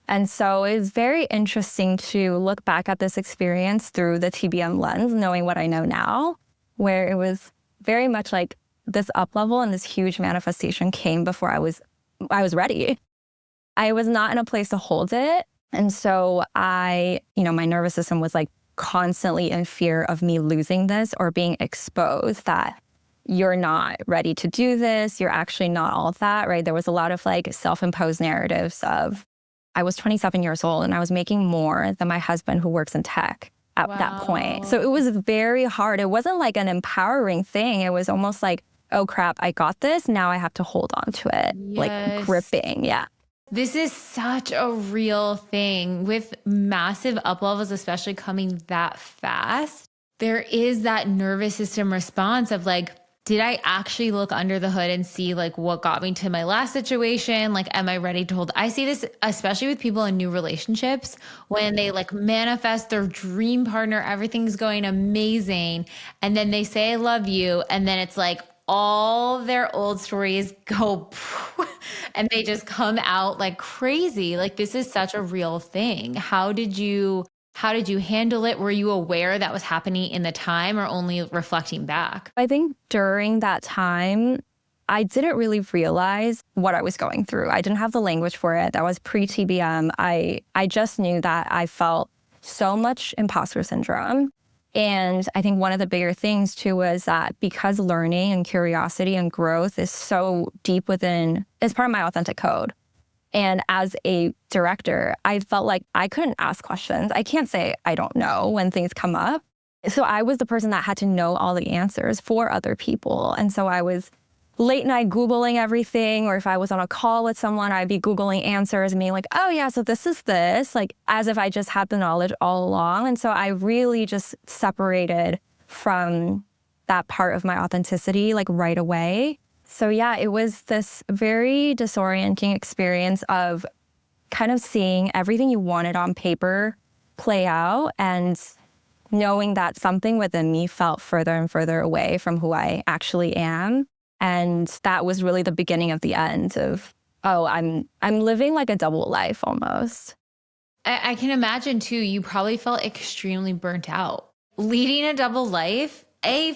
And so it was very interesting to look back at this experience through the TBM lens, knowing what I know now, where it was very much like this up level and this huge manifestation came before I was ready. I was not in a place to hold it. And so my nervous system was like constantly in fear of me losing this or being exposed that you're not ready to do this. You're actually not all that, right? There was a lot of like self-imposed narratives of, I was 27 years old and I was making more than my husband who works in tech at that point. So it was very hard. It wasn't like an empowering thing. It was almost like, oh crap, I got this. Now I have to hold on to it. Yes. Like gripping. Yeah. This is such a real thing with massive up levels, especially coming that fast. There is that nervous system response of like, did I actually look under the hood and see like what got me to my last situation? Like, am I ready to hold? I see this especially with people in new relationships when they like manifest their dream partner, everything's going amazing. And then they say, I love you. And then it's like all their old stories go and they just come out like crazy. Like this is such a real thing. How did you handle it? Were you aware that was happening in the time or only reflecting back? I think during that time, I didn't really realize what I was going through. I didn't have the language for it. That was pre-TBM. I just knew that I felt so much imposter syndrome. And I think one of the bigger things too was that because learning and curiosity and growth is so deep within, it's part of my authentic code. And as a director, I felt like I couldn't ask questions. I can't say I don't know when things come up. So I was the person that had to know all the answers for other people. And so I was late night Googling everything, or if I was on a call with someone, I'd be Googling answers and being like, oh yeah, so this is this, like as if I just had the knowledge all along. And so I really just separated from that part of my authenticity like right away. So yeah, it was this very disorienting experience of kind of seeing everything you wanted on paper play out and knowing that something within me felt further and further away from who I actually am. And that was really the beginning of the end of, oh, I'm living like a double life almost. I can imagine too, you probably felt extremely burnt out. Leading a double life,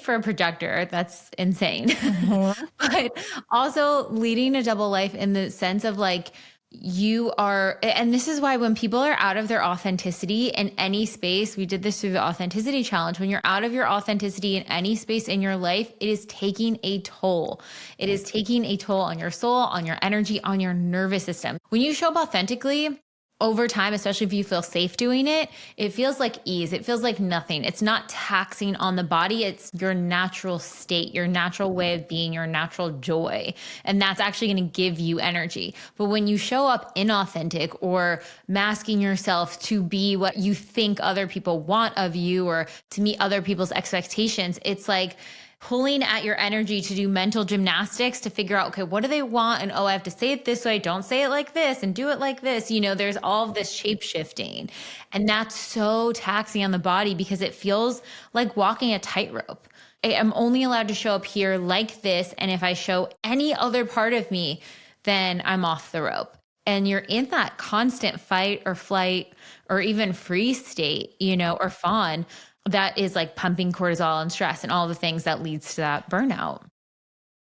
for a projector, that's insane. Mm-hmm. But also leading a double life in the sense of like, you are, and this is why when people are out of their authenticity in any space, we did this through the authenticity challenge. When you're out of your authenticity in any space in your life, it is taking a toll. It is taking a toll on your soul, on your energy, on your nervous system. When you show up authentically, over time, especially if you feel safe doing it, it feels like ease. It feels like nothing. It's not taxing on the body. It's your natural state, your natural way of being, your natural joy. And that's actually going to give you energy. But when you show up inauthentic or masking yourself to be what you think other people want of you or to meet other people's expectations, it's like pulling at your energy to do mental gymnastics to figure out, okay, what do they want? And, oh, I have to say it this way. Don't say it like this and do it like this. You know, there's all of this shape shifting. And that's so taxing on the body because it feels like walking a tightrope. I'm only allowed to show up here like this. And if I show any other part of me, then I'm off the rope. And you're in that constant fight or flight or even freeze state, you know, or fawn. That is like pumping cortisol and stress and all the things that leads to that burnout.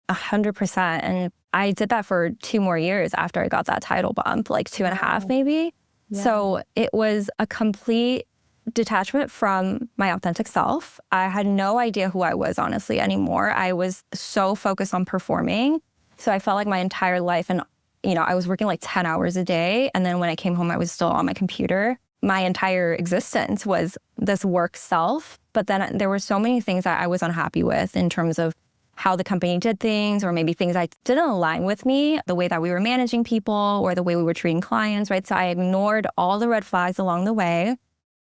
100%. And I did that for 2 more years after I got that title bump, like 2.5 maybe. Yeah. So it was a complete detachment from my authentic self. I had no idea who I was, honestly, anymore. I was so focused on performing. So I felt like my entire life and I was working like 10 hours a day. And then when I came home, I was still on my computer. My entire existence was this work self. But then there were so many things that I was unhappy with in terms of how the company did things, or maybe things that didn't align with me, the way that we were managing people or the way we were treating clients, right? So I ignored all the red flags along the way.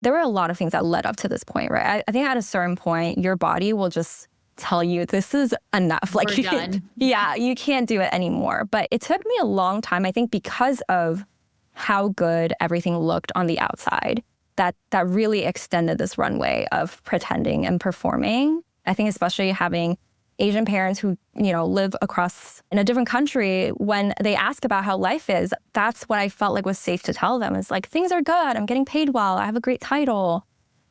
There were a lot of things that led up to this point, right? I think at a certain point, your body will just tell you this is enough. Like, We're done. Yeah, you can't do it anymore. But it took me a long time, I think, because of how good everything looked on the outside, that really extended this runway of pretending and performing. I think especially having Asian parents who, live across in a different country, when they ask about how life is, that's what I felt like was safe to tell them. It's like, things are good. I'm getting paid well. I have a great title.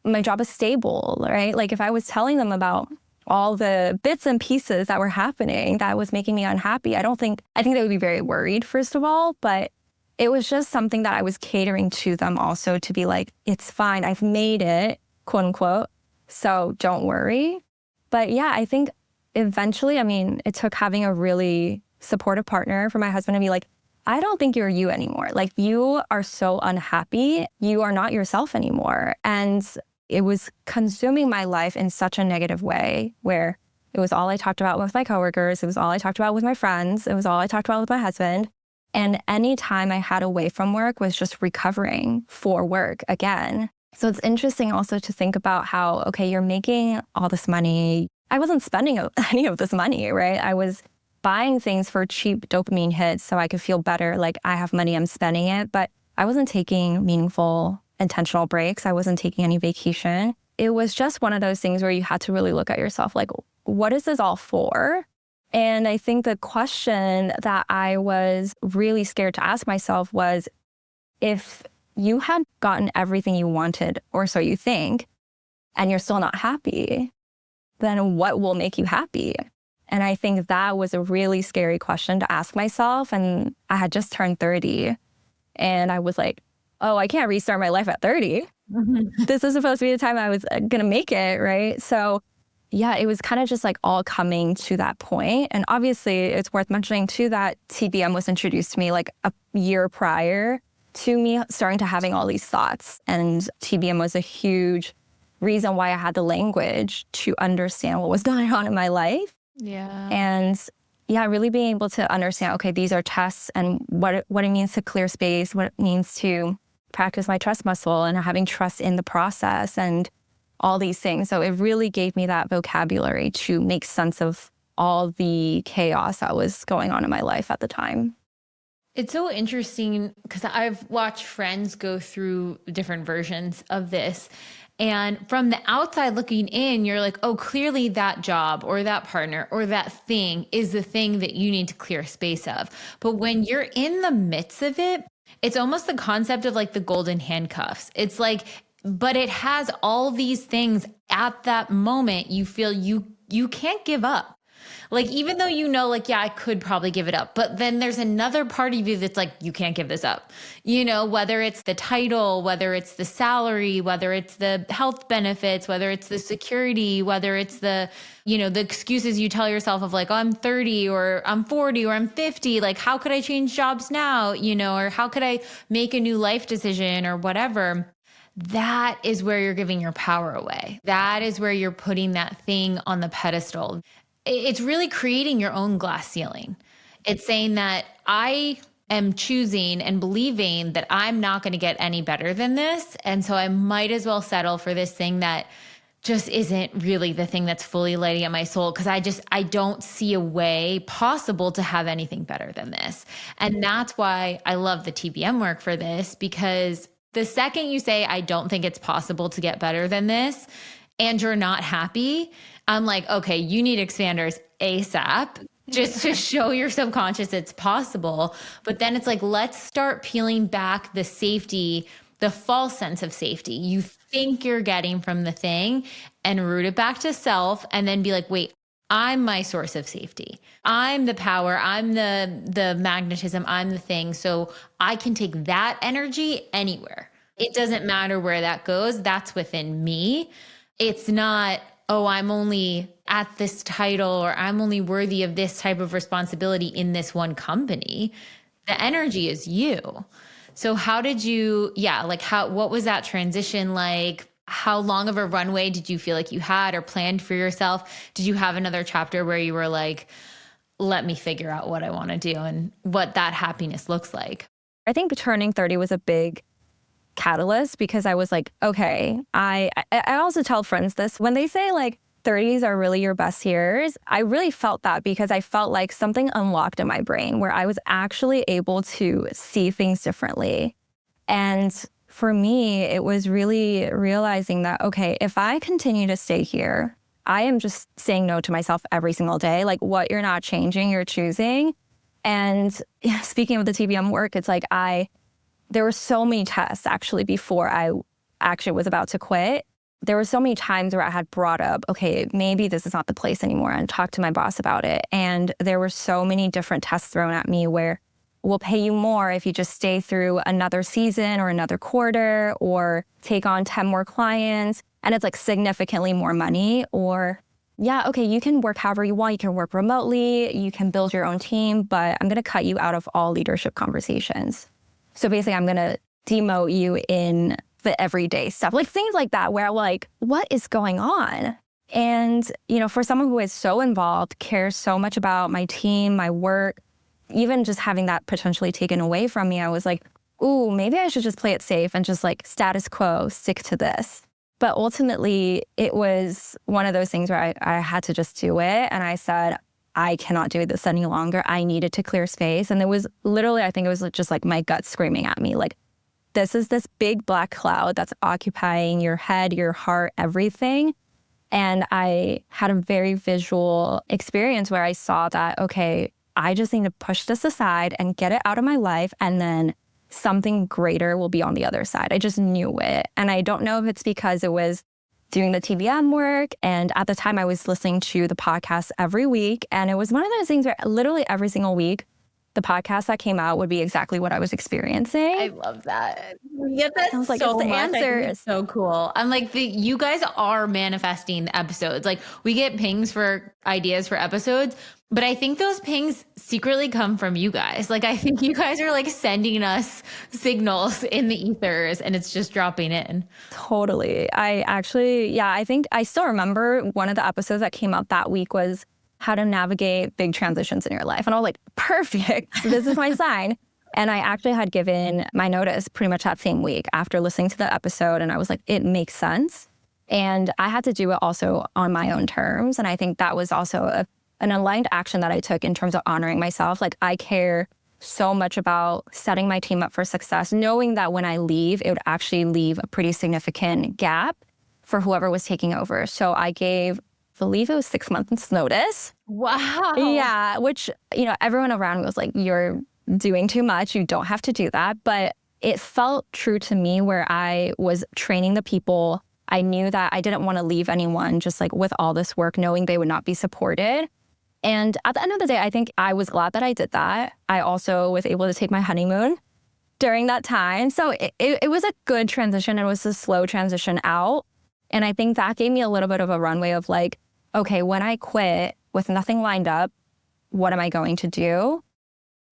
My job is stable, right? Like if I was telling them about all the bits and pieces that were happening that was making me unhappy, I think they would be very worried, first of all, but it was just something that I was catering to them also, to be like, it's fine. I've made it, quote unquote. So don't worry. But yeah, I think eventually, it took having a really supportive partner for my husband to be like, I don't think you're you anymore. Like, you are so unhappy. You are not yourself anymore. And it was consuming my life in such a negative way, where it was all I talked about with my coworkers. It was all I talked about with my friends. It was all I talked about with my husband. And any time I had away from work was just recovering for work again. So it's interesting also to think about how, okay, you're making all this money. I wasn't spending any of this money, right? I was buying things for cheap dopamine hits so I could feel better, like I have money, I'm spending it. But I wasn't taking meaningful, intentional breaks. I wasn't taking any vacation. It was just one of those things where you had to really look at yourself, like, what is this all for? And I think the question that I was really scared to ask myself was, if you had gotten everything you wanted, or so you think, and you're still not happy, then what will make you happy? And I think that was a really scary question to ask myself. And I had just turned 30. And I was like, oh, I can't restart my life at 30. This is supposed to be the time I was going to make it, right? So yeah, it was kind of just like all coming to that point. And obviously, it's worth mentioning too that TBM was introduced to me like a year prior to me starting to having all these thoughts. And TBM was a huge reason why I had the language to understand what was going on in my life. Yeah. And yeah, really being able to understand, okay, these are tests, and what it means to clear space, what it means to practice my trust muscle, and having trust in the process, and all these things. So it really gave me that vocabulary to make sense of all the chaos that was going on in my life at the time. It's so interesting because I've watched friends go through different versions of this. And from the outside looking in, you're like, oh, clearly that job or that partner or that thing is the thing that you need to clear space of. But when you're in the midst of it, it's almost the concept of like the golden handcuffs. It's like, but it has all these things at that moment. You feel you can't give up. Like, even though like, yeah, I could probably give it up, but then there's another part of you that's like, you can't give this up, whether it's the title, whether it's the salary, whether it's the health benefits, whether it's the security, whether it's the, the excuses you tell yourself of like, oh, I'm 30 or I'm 40 or I'm 50. Like, how could I change jobs now? Or how could I make a new life decision or whatever? That is where you're giving your power away. That is where you're putting that thing on the pedestal. It's really creating your own glass ceiling. It's saying that I am choosing and believing that I'm not going to get any better than this. And so I might as well settle for this thing that just isn't really the thing that's fully lighting up my soul, because I don't see a way possible to have anything better than this. And that's why I love the TBM work for this, because the second you say, I don't think it's possible to get better than this, and you're not happy, I'm like, okay, you need expanders ASAP just to show your subconscious it's possible. But then it's like, let's start peeling back the safety, the false sense of safety you think you're getting from the thing, and root it back to self, and then be like, wait, I'm my source of safety. I'm the power. I'm the magnetism. I'm the thing. So I can take that energy anywhere. It doesn't matter where that goes. That's within me. It's not, oh, I'm only at this title, or I'm only worthy of this type of responsibility in this one company. the energy is you. So how did you, what was that transition like? How long of a runway did you feel like you had or planned for yourself? Did you have another chapter where you were like, let me figure out what I want to do and what that happiness looks like? I think turning 30 was a big catalyst because I was like, okay, I also tell friends this when they say like 30s are really your best years. I really felt that because I felt like something unlocked in my brain where I was actually able to see things differently. And for me, it was really realizing that, okay, if I continue to stay here, I am just saying no to myself every single day. Like what you're not changing, you're choosing. And yeah, speaking of the TBM work, it's like there were so many tests actually before I actually was about to quit. There were so many times where I had brought up, okay, maybe this is not the place anymore, and talked to my boss about it. And there were so many different tests thrown at me where we'll pay you more if you just stay through another season or another quarter or take on 10 more clients. And it's like significantly more money. Or yeah, okay, you can work however you want. You can work remotely. You can build your own team, but I'm going to cut you out of all leadership conversations. So basically, I'm going to demote you in the everyday stuff, like things like that, where I'm like, what is going on? And, for someone who is so involved, cares so much about my team, my work, even just having that potentially taken away from me, I was like, ooh, maybe I should just play it safe and just like status quo, stick to this. But ultimately, it was one of those things where I had to just do it. And I said, I cannot do this any longer. I needed to clear space. And it was literally, I think it was just like my gut screaming at me, like, this is this big black cloud that's occupying your head, your heart, everything. And I had a very visual experience where I saw that, okay, I just need to push this aside and get it out of my life. And then something greater will be on the other side. I just knew it. And I don't know if it's because it was doing the TBM work. And at the time I was listening to the podcast every week. And it was one of those things where literally every single week, the podcast that came out would be exactly what I was experiencing. I love that. Yeah, that's I was like, so it's the much. answer. It's so cool. I'm like, you guys are manifesting the episodes. Like we get pings for ideas for episodes, but I think those pings secretly come from you guys. Like I think you guys are like sending us signals in the ethers and it's just dropping in. Totally. I think I still remember one of the episodes that came out that week was how to navigate big transitions in your life. And I was like, perfect, this is my sign. And I actually had given my notice pretty much that same week after listening to the episode. And I was like, it makes sense. And I had to do it also on my own terms. And I think that was also an aligned action that I took in terms of honoring myself. Like I care so much about setting my team up for success, knowing that when I leave, it would actually leave a pretty significant gap for whoever was taking over. So I gave, I believe it was 6 months notice. Wow. Yeah, which, everyone around me was like, you're doing too much. You don't have to do that. But it felt true to me where I was training the people. I knew that I didn't want to leave anyone just like with all this work, knowing they would not be supported. And at the end of the day, I think I was glad that I did that. I also was able to take my honeymoon during that time. So it was a good transition. It was a slow transition out. And I think that gave me a little bit of a runway of like, okay, when I quit with nothing lined up, what am I going to do?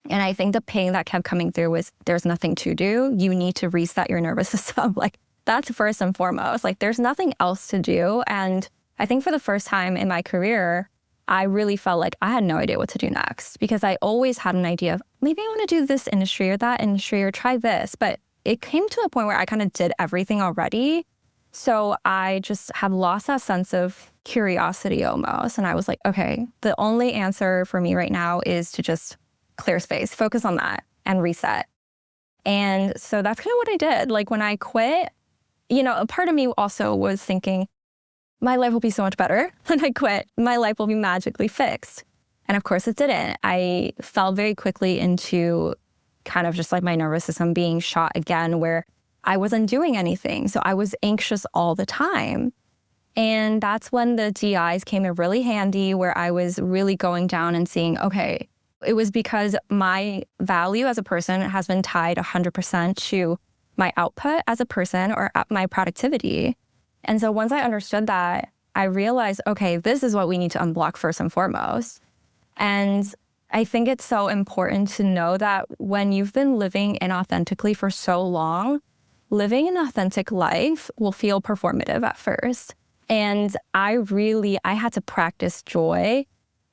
And I think the pain that kept coming through was there's nothing to do. You need to reset your nervous system. Like that's first and foremost. Like there's nothing else to do. And I think for the first time in my career, I really felt like I had no idea what to do next because I always had an idea of maybe I want to do this industry or that industry or try this. But it came to a point where I kind of did everything already. So I just have lost that sense of curiosity almost. And I was like, okay, the only answer for me right now is to just clear space, focus on that and reset. And so that's kind of what I did. Like when I quit, a part of me also was thinking, my life will be so much better when I quit. My life will be magically fixed. And of course it didn't. I fell very quickly into kind of just like my nervous system being shot again where I wasn't doing anything. So I was anxious all the time. And that's when the DIs came in really handy where I was really going down and seeing, okay, it was because my value as a person has been tied 100% to my output as a person or my productivity. And so once I understood that, I realized, okay, this is what we need to unblock first and foremost. And I think it's so important to know that when you've been living inauthentically for so long, living an authentic life will feel performative at first. And I had to practice joy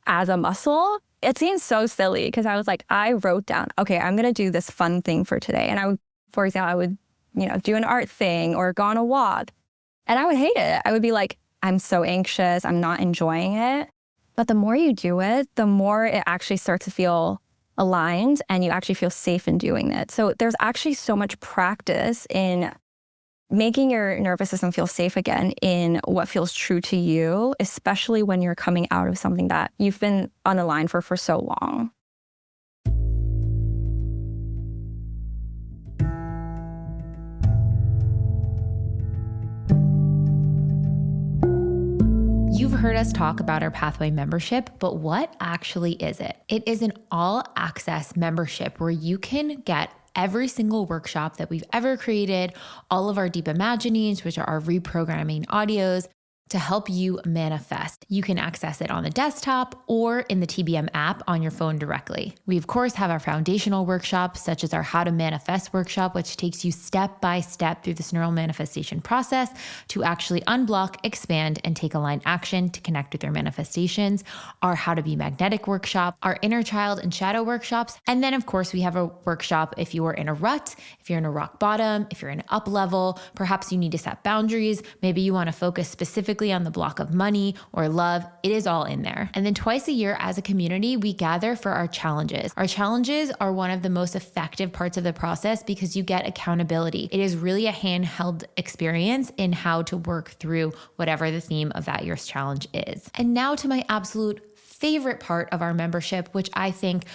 as a muscle. It seems so silly because I was like, I wrote down, okay, I'm going to do this fun thing for today. And for example, I would, do an art thing or go on a walk. And I would hate it. I would be like, I'm so anxious. I'm not enjoying it. But the more you do it, the more it actually starts to feel aligned and you actually feel safe in doing it. So there's actually so much practice in making your nervous system feel safe again in what feels true to you, especially when you're coming out of something that you've been unaligned for so long. You've heard us talk about our Pathway membership, but what actually is it? It is an all-access membership where you can get every single workshop that we've ever created, all of our deep imaginings, which are our reprogramming audios, to help you manifest. You can access it on the desktop or in the TBM app on your phone directly. We, of course, have our foundational workshops, such as our How to Manifest workshop, which takes you step by step through this neural manifestation process to actually unblock, expand, and take aligned action to connect with your manifestations. Our How to Be Magnetic workshop, our Inner Child and Shadow workshops. And then, of course, we have a workshop if you are in a rut, if you're in a rock bottom, if you're in an up level, perhaps you need to set boundaries. Maybe you want to focus specifically on the block of money or love. It is all in there. And then twice a year as a community, we gather for our challenges. Our challenges are one of the most effective parts of the process because you get accountability. It is really a handheld experience in how to work through whatever the theme of that year's challenge is. And now to my absolute favorite part of our membership, which I think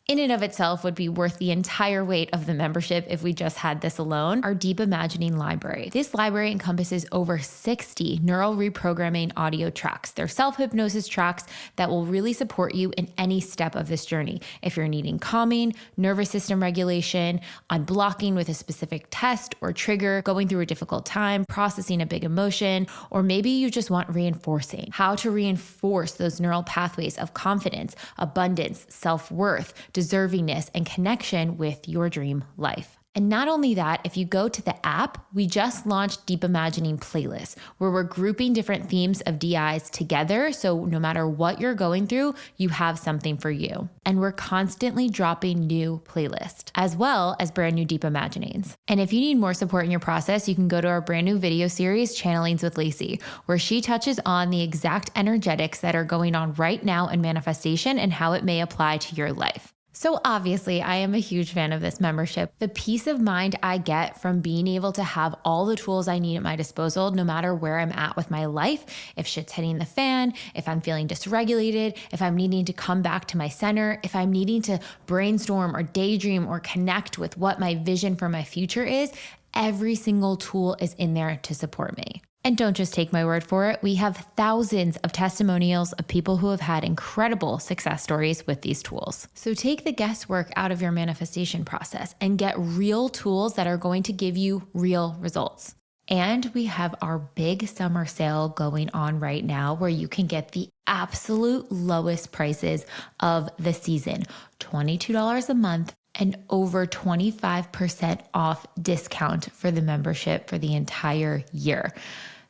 in and of itself would be worth the entire weight of the membership if we just had this alone, our Deep Imagining library. This library encompasses over 60 neural reprogramming audio tracks. They're self-hypnosis tracks that will really support you in any step of this journey. If you're needing calming, nervous system regulation, unblocking with a specific test or trigger, going through a difficult time, processing a big emotion, or maybe you just want reinforcing, how to reinforce those neural pathways of confidence, abundance, self-worth, deservingness, and connection with your dream life. And not only that, if you go to the app, we just launched Deep Imagining playlists where we're grouping different themes of DIs together. So no matter what you're going through, you have something for you. And we're constantly dropping new playlists as well as brand new Deep Imaginings. And if you need more support in your process, you can go to our brand new video series, Channelings with Lacey, where she touches on the exact energetics that are going on right now in manifestation and how it may apply to your life. So obviously, I am a huge fan of this membership. The peace of mind I get from being able to have all the tools I need at my disposal, no matter where I'm at with my life, if shit's hitting the fan, if I'm feeling dysregulated, if I'm needing to come back to my center, if I'm needing to brainstorm or daydream or connect with what my vision for my future is, every single tool is in there to support me. And don't just take my word for it. We have thousands of testimonials of people who have had incredible success stories with these tools. So take the guesswork out of your manifestation process and get real tools that are going to give you real results. And we have our big summer sale going on right now where you can get the absolute lowest prices of the season, $22 a month, and over 25% off discount for the membership for the entire year.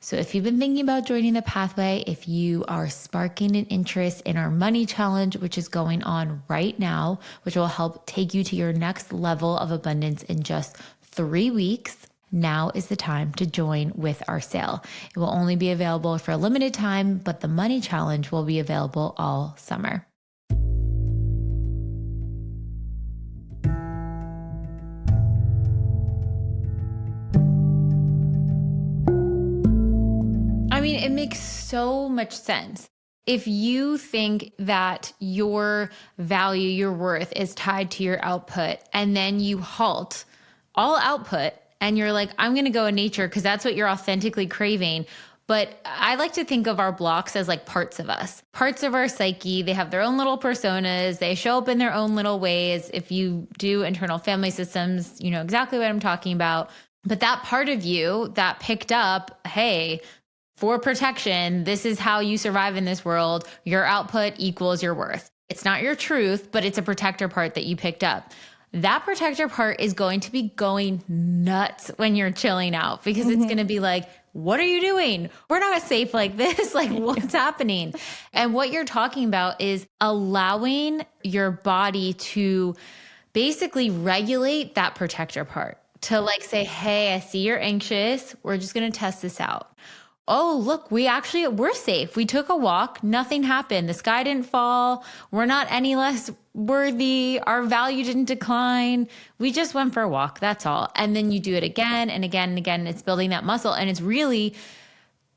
So if you've been thinking about joining the Pathway, if you are sparking an interest in our money challenge, which is going on right now, which will help take you to your next level of abundance in just 3 weeks, now is the time to join with our sale. It will only be available for a limited time, but the money challenge will be available all summer. It makes so much sense. If you think that your value, your worth is tied to your output, and then you halt all output and you're like, I'm going to go in nature because that's what you're authentically craving. But I like to think of our blocks as like parts of us, parts of our psyche. They have their own little personas. They show up in their own little ways. If you do internal family systems, you know exactly what I'm talking about. But that part of you that picked up, hey, for protection, this is how you survive in this world. Your output equals your worth. It's not your truth, but it's a protector part that you picked up. That protector part is going to be going nuts when you're chilling out because it's going to be like, what are you doing? We're not safe like this. Like, what's happening? And what you're talking about is allowing your body to basically regulate that protector part, to like say, hey, I see you're anxious. We're just going to test this out. Oh, look, we're safe. We took a walk. Nothing happened. The sky didn't fall. We're not any less worthy. Our value didn't decline. We just went for a walk. That's all. And then you do it again and again and again. It's building that muscle. And it's really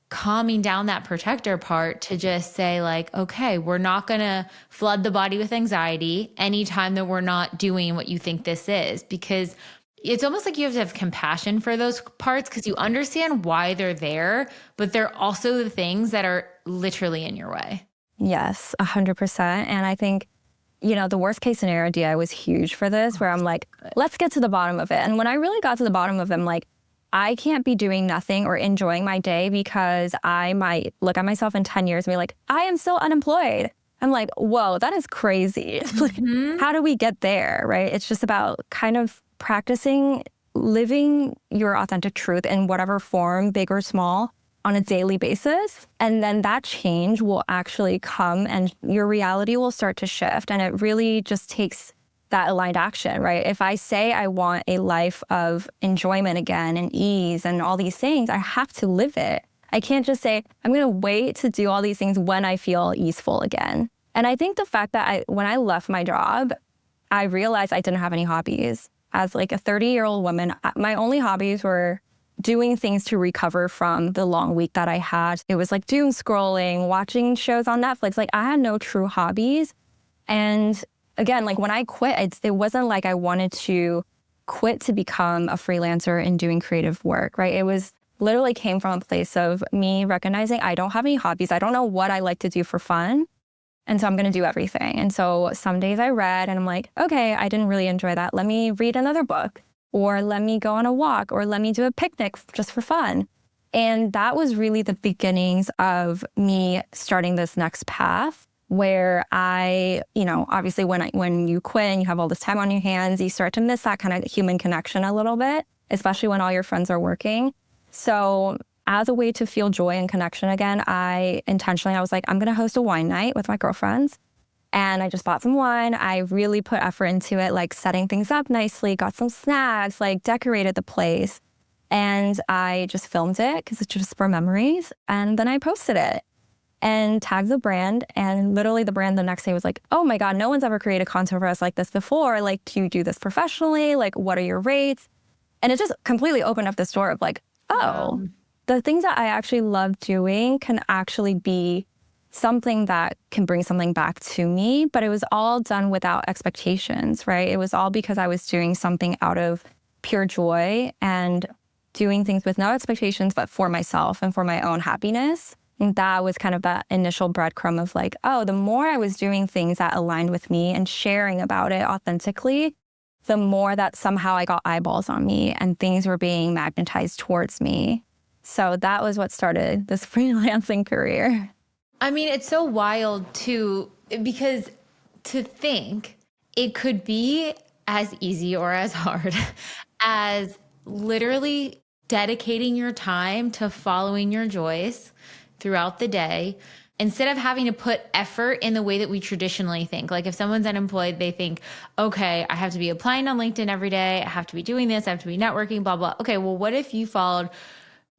calming down that protector part to just say like, okay, we're not going to flood the body with anxiety anytime that we're not doing what you think this is, because it's almost like you have to have compassion for those parts because you understand why they're there, but they're also the things that are literally in your way. Yes, 100%. And I think, the worst case scenario DI was huge for this, where I'm like, let's get to the bottom of it. And when I really got to the bottom of it, I'm like, I can't be doing nothing or enjoying my day because I might look at myself in 10 years and be like, I am still unemployed. I'm like, whoa, that is crazy. How do we get there, right? It's just about kind of practicing living your authentic truth in whatever form, big or small, on a daily basis. And then that change will actually come and your reality will start to shift. And it really just takes that aligned action, right? If I say I want a life of enjoyment again and ease and all these things, I have to live it. I can't just say, I'm going to wait to do all these things when I feel easeful again. And I think the fact that when I left my job, I realized I didn't have any hobbies. As like a 30-year-old woman, my only hobbies were doing things to recover from the long week that I had. It was like doom scrolling, watching shows on Netflix. Like I had no true hobbies. And again, like when I quit, it wasn't like I wanted to quit to become a freelancer and doing creative work, right? It was literally came from a place of me recognizing I don't have any hobbies. I don't know what I like to do for fun. And so I'm going to do everything. And so some days I read and I'm like, okay, I didn't really enjoy that. Let me read another book, or let me go on a walk, or let me do a picnic just for fun. And that was really the beginnings of me starting this next path where I, obviously when you quit and you have all this time on your hands, you start to miss that kind of human connection a little bit, especially when all your friends are working. So as a way to feel joy and connection again, I was like, I'm going to host a wine night with my girlfriends. And I just bought some wine. I really put effort into it, like setting things up nicely, got some snacks, like decorated the place. And I just filmed it because it's just for memories. And then I posted it and tagged the brand. And literally the brand the next day was like, oh my God, no one's ever created content for us like this before. Like, do you do this professionally? Like, what are your rates? And it just completely opened up this door of like, oh, the things that I actually love doing can actually be something that can bring something back to me. But it was all done without expectations, right? It was all because I was doing something out of pure joy and doing things with no expectations, but for myself and for my own happiness. And that was kind of that initial breadcrumb of like, oh, the more I was doing things that aligned with me and sharing about it authentically, the more that somehow I got eyeballs on me and things were being magnetized towards me. So that was what started this freelancing career. I mean, it's so wild too, because to think it could be as easy or as hard as literally dedicating your time to following your joys throughout the day, instead of having to put effort in the way that we traditionally think. Like if someone's unemployed, they think, okay, I have to be applying on LinkedIn every day. I have to be doing this. I have to be networking, blah, blah. Okay, well, what if you followed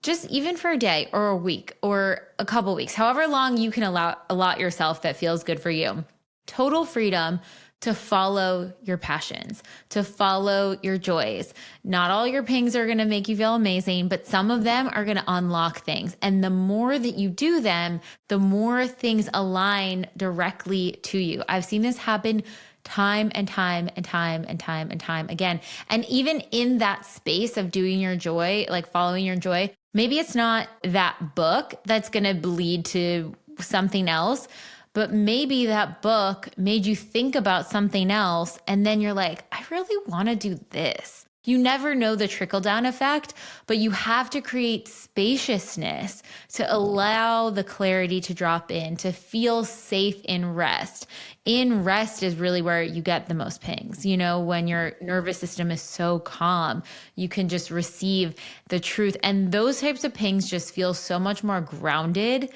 just even for a day or a week or a couple weeks, however long you can allot yourself that feels good for you, total freedom to follow your passions, to follow your joys. Not all your pings are going to make you feel amazing, but some of them are going to unlock things. And the more that you do them, the more things align directly to you. I've seen this happen time and time and time and time and time again. And even in that space of doing your joy, like following your joy, maybe it's not that book that's going to lead to something else, but maybe that book made you think about something else. And then you're like, I really want to do this. You never know the trickle down effect, but you have to create spaciousness to allow the clarity to drop in, to feel safe in rest. In rest is really where you get the most pings. You know, when your nervous system is so calm, you can just receive the truth. And those types of pings just feel so much more grounded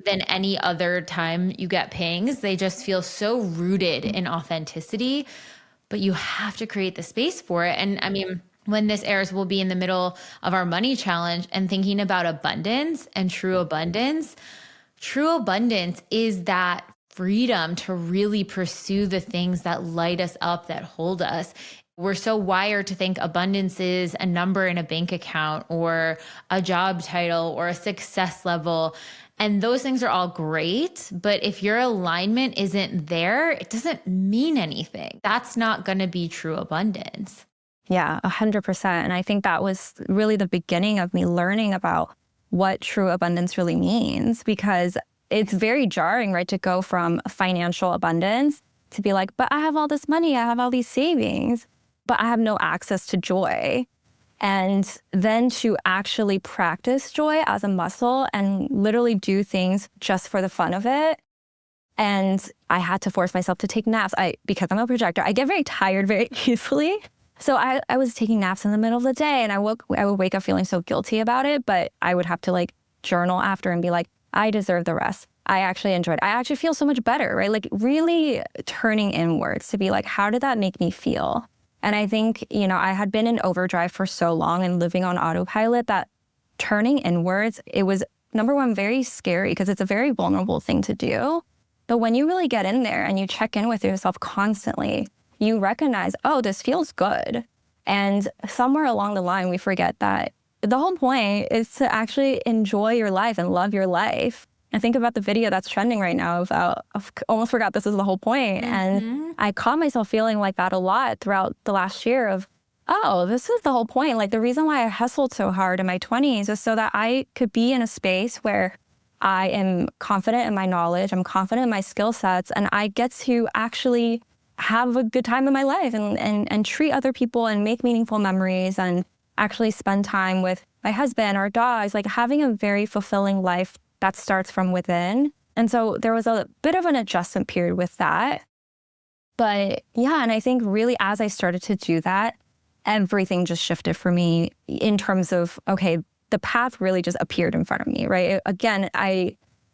than any other time you get pings. They just feel so rooted in authenticity, but you have to create the space for it. And I mean, when this airs, we'll be in the middle of our money challenge and thinking about abundance and true abundance. True abundance is that freedom to really pursue the things that light us up, that hold us. We're so wired to think abundance is a number in a bank account or a job title or a success level. And those things are all great, but if your alignment isn't there, it doesn't mean anything. That's not going to be true abundance. Yeah, 100%. And I think that was really the beginning of me learning about what true abundance really means, because it's very jarring, right, to go from financial abundance to be like, but I have all this money, I have all these savings, but I have no access to joy. And then to actually practice joy as a muscle and literally do things just for the fun of it. And I had to force myself to take naps. Because I'm a projector, I get very tired very easily. So I was taking naps in the middle of the day, and I would wake up feeling so guilty about it, but I would have to like journal after and be like, I deserve the rest. I actually enjoyed it. I actually feel so much better, right? Like really turning inwards to be like, how did that make me feel? And I think, I had been in overdrive for so long and living on autopilot that turning inwards, it was, number one, very scary because it's a very vulnerable thing to do. But when you really get in there and you check in with yourself constantly, you recognize, oh, this feels good. And somewhere along the line, we forget that the whole point is to actually enjoy your life and love your life. I think about the video that's trending right now about, I almost forgot this is the whole point. And I caught myself feeling like that a lot throughout the last year of, oh, this is the whole point. Like the reason why I hustled so hard in my 20s is so that I could be in a space where I am confident in my knowledge, I'm confident in my skill sets, and I get to actually have a good time in my life and treat other people and make meaningful memories and actually spend time with my husband, our dogs, like having a very fulfilling life that starts from within. And so there was a bit of an adjustment period with that. But yeah, and I think really as I started to do that, everything just shifted for me in terms of, okay, the path really just appeared in front of me, right? Again,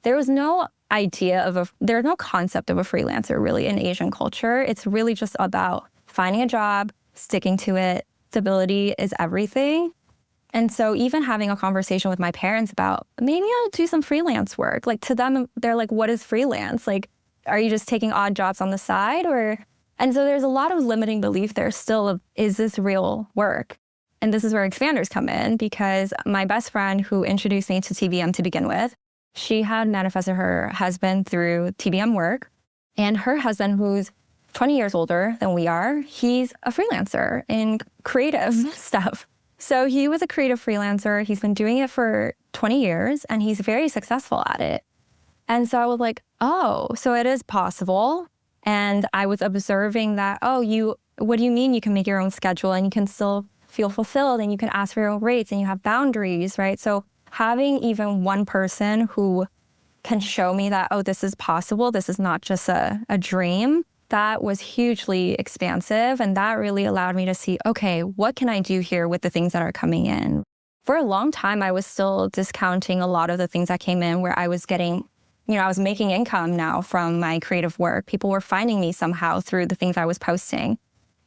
there was no there's no concept of a freelancer really in Asian culture. It's really just about finding a job, sticking to it. Stability is everything. And so even having a conversation with my parents about maybe I'll do some freelance work, like to them, they're like, what is freelance? Like, are you just taking odd jobs on the side? And so there's a lot of limiting belief there still of, is this real work? And this is where expanders come in, because my best friend who introduced me to TBM to begin with, she had manifested her husband through TBM work. And her husband, who's 20 years older than we are, he's a freelancer in creative stuff. So he was a creative freelancer. He's been doing it for 20 years and he's very successful at it. And so I was like, oh, so it is possible. And I was observing that, what do you mean you can make your own schedule and you can still feel fulfilled and you can ask for your own rates and you have boundaries, right? So having even one person who can show me that, oh, this is possible, this is not just a dream, that was hugely expansive. And that really allowed me to see, okay, what can I do here with the things that are coming in? For a long time, I was still discounting a lot of the things that came in where I was getting, I was making income now from my creative work. People were finding me somehow through the things I was posting.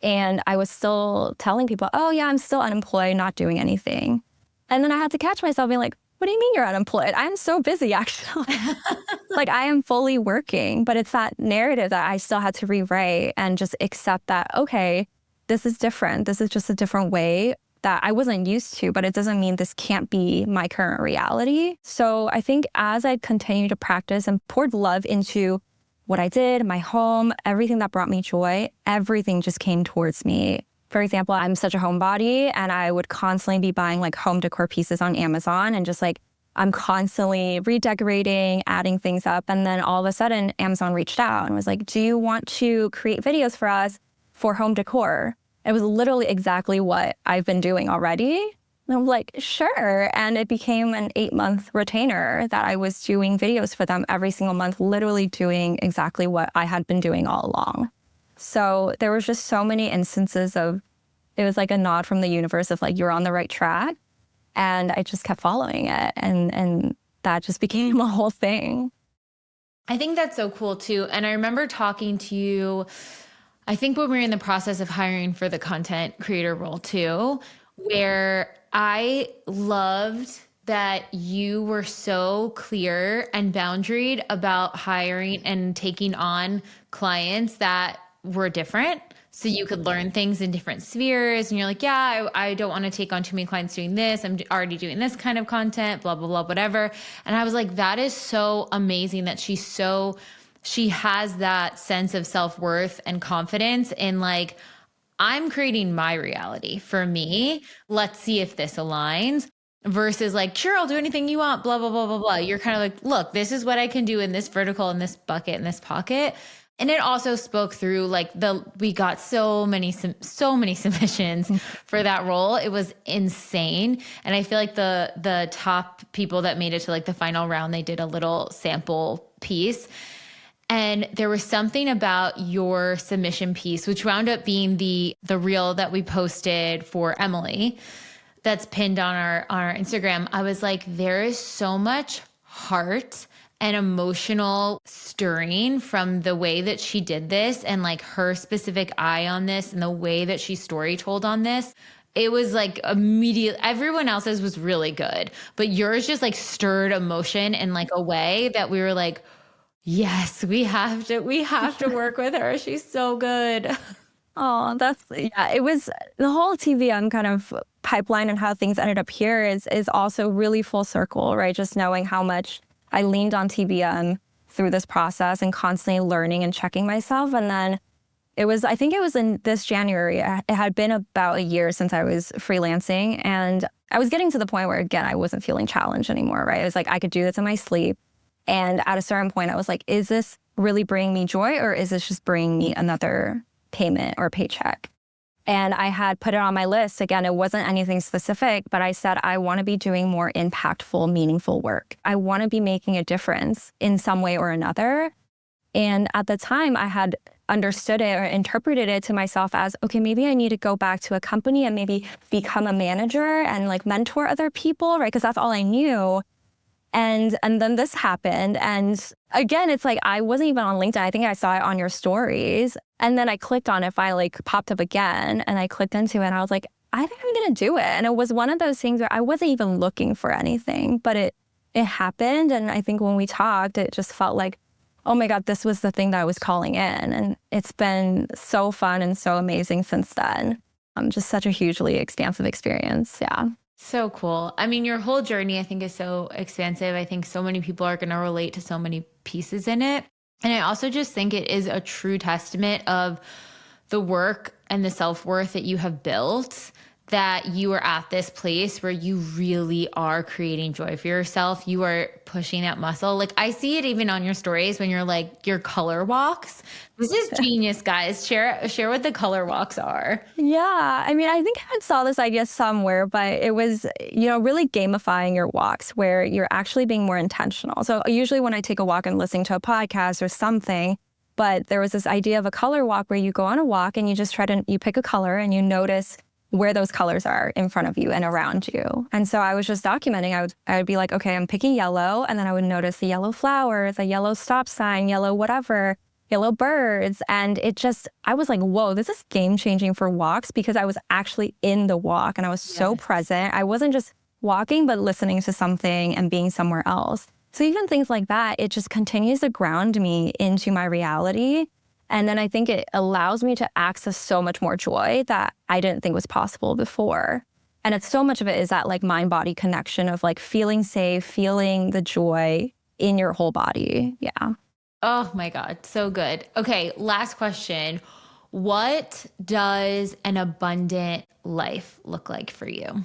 And I was still telling people, oh yeah, I'm still unemployed, not doing anything. And then I had to catch myself being like, what do you mean you're unemployed? I'm so busy, actually. Like I am fully working, but it's that narrative that I still had to rewrite and just accept that, okay, this is different. This is just a different way that I wasn't used to, but it doesn't mean this can't be my current reality. So I think as I continued to practice and poured love into what I did, my home, everything that brought me joy, everything just came towards me. For example, I'm such a homebody and I would constantly be buying like home decor pieces on Amazon and just like, I'm constantly redecorating, adding things up. And then all of a sudden Amazon reached out and was like, do you want to create videos for us for home decor? It was literally exactly what I've been doing already. And I'm like, sure. And it became an 8-month retainer that I was doing videos for them every single month, literally doing exactly what I had been doing all along. So there was just so many instances of, it was like a nod from the universe of like, you're on the right track. And I just kept following it. And that just became a whole thing. I think that's so cool too. And I remember talking to you, I think when we were in the process of hiring for the content creator role too, where I loved that you were so clear and boundaried about hiring and taking on clients that were different. So you could learn things in different spheres. And you're like, yeah, I don't want to take on too many clients doing this. I'm already doing this kind of content, blah, blah, blah, whatever. And I was like, that is so amazing that she has that sense of self-worth and confidence in like, I'm creating my reality for me. Let's see if this aligns versus like, sure, I'll do anything you want, blah, blah, blah, blah, blah. You're kind of like, look, this is what I can do in this vertical, in this bucket, in this pocket. And it also spoke through like we got so many submissions for that role. It was insane. And I feel like the top people that made it to like the final round, they did a little sample piece. And there was something about your submission piece, which wound up being the reel that we posted for Emily that's pinned on our Instagram. I was like, there is so much heart and emotional stirring from the way that she did this and like her specific eye on this and the way that she story told on this. It was like immediate. Everyone else's was really good, but yours just like stirred emotion in like a way that we were like, yes, we have to work with her. She's so good. Oh, it was the whole TVM kind of pipeline and how things ended up here is also really full circle, right? Just knowing how much I leaned on TBM through this process and constantly learning and checking myself. And then I think it was in this January, it had been about a year since I was freelancing. And I was getting to the point where, again, I wasn't feeling challenged anymore, right? It was like, I could do this in my sleep. And at a certain point, I was like, is this really bringing me joy or is this just bringing me another payment or paycheck? And I had put it on my list. Again, it wasn't anything specific, but I said, I want to be doing more impactful, meaningful work. I want to be making a difference in some way or another. And at the time, I had understood it or interpreted it to myself as, okay, maybe I need to go back to a company and maybe become a manager and like mentor other people, right? Because that's all I knew. And then this happened. And again, it's like, I wasn't even on LinkedIn. I think I saw it on your stories. And then I clicked on it, finally popped up again. And I clicked into it and I was like, I think I'm going to do it. And it was one of those things where I wasn't even looking for anything, but it happened. And I think when we talked, it just felt like, oh my God, this was the thing that I was calling in. And it's been so fun and so amazing since then. Just such a hugely expansive experience. Yeah. So cool. I mean, your whole journey, I think, is so expansive. I think so many people are going to relate to so many pieces in it. And I also just think it is a true testament of the work and the self-worth that you have built, that you are at this place where you really are creating joy for yourself. You are pushing that muscle. Like I see it even on your stories when you're like your color walks. This is genius, guys. Share what the color walks are. Yeah. I mean, I think I saw this idea somewhere, but it was, really gamifying your walks where you're actually being more intentional. So usually when I take a walk and listening to a podcast or something, but there was this idea of a color walk where you go on a walk and you just you pick a color and you notice where those colors are in front of you and around you. And so I was just documenting. I would be like, okay, I'm picking yellow. And then I would notice the yellow flowers, a yellow stop sign, yellow whatever, yellow birds. And I was like, whoa, this is game changing for walks because I was actually in the walk and I was so present. I wasn't just walking, but listening to something and being somewhere else. So even things like that, it just continues to ground me into my reality. And then I think it allows me to access so much more joy that I didn't think was possible before. And it's so much of it is that like mind-body connection of like feeling safe, feeling the joy in your whole body. Yeah. Oh my God. So good. Okay. Last question. What does an abundant life look like for you?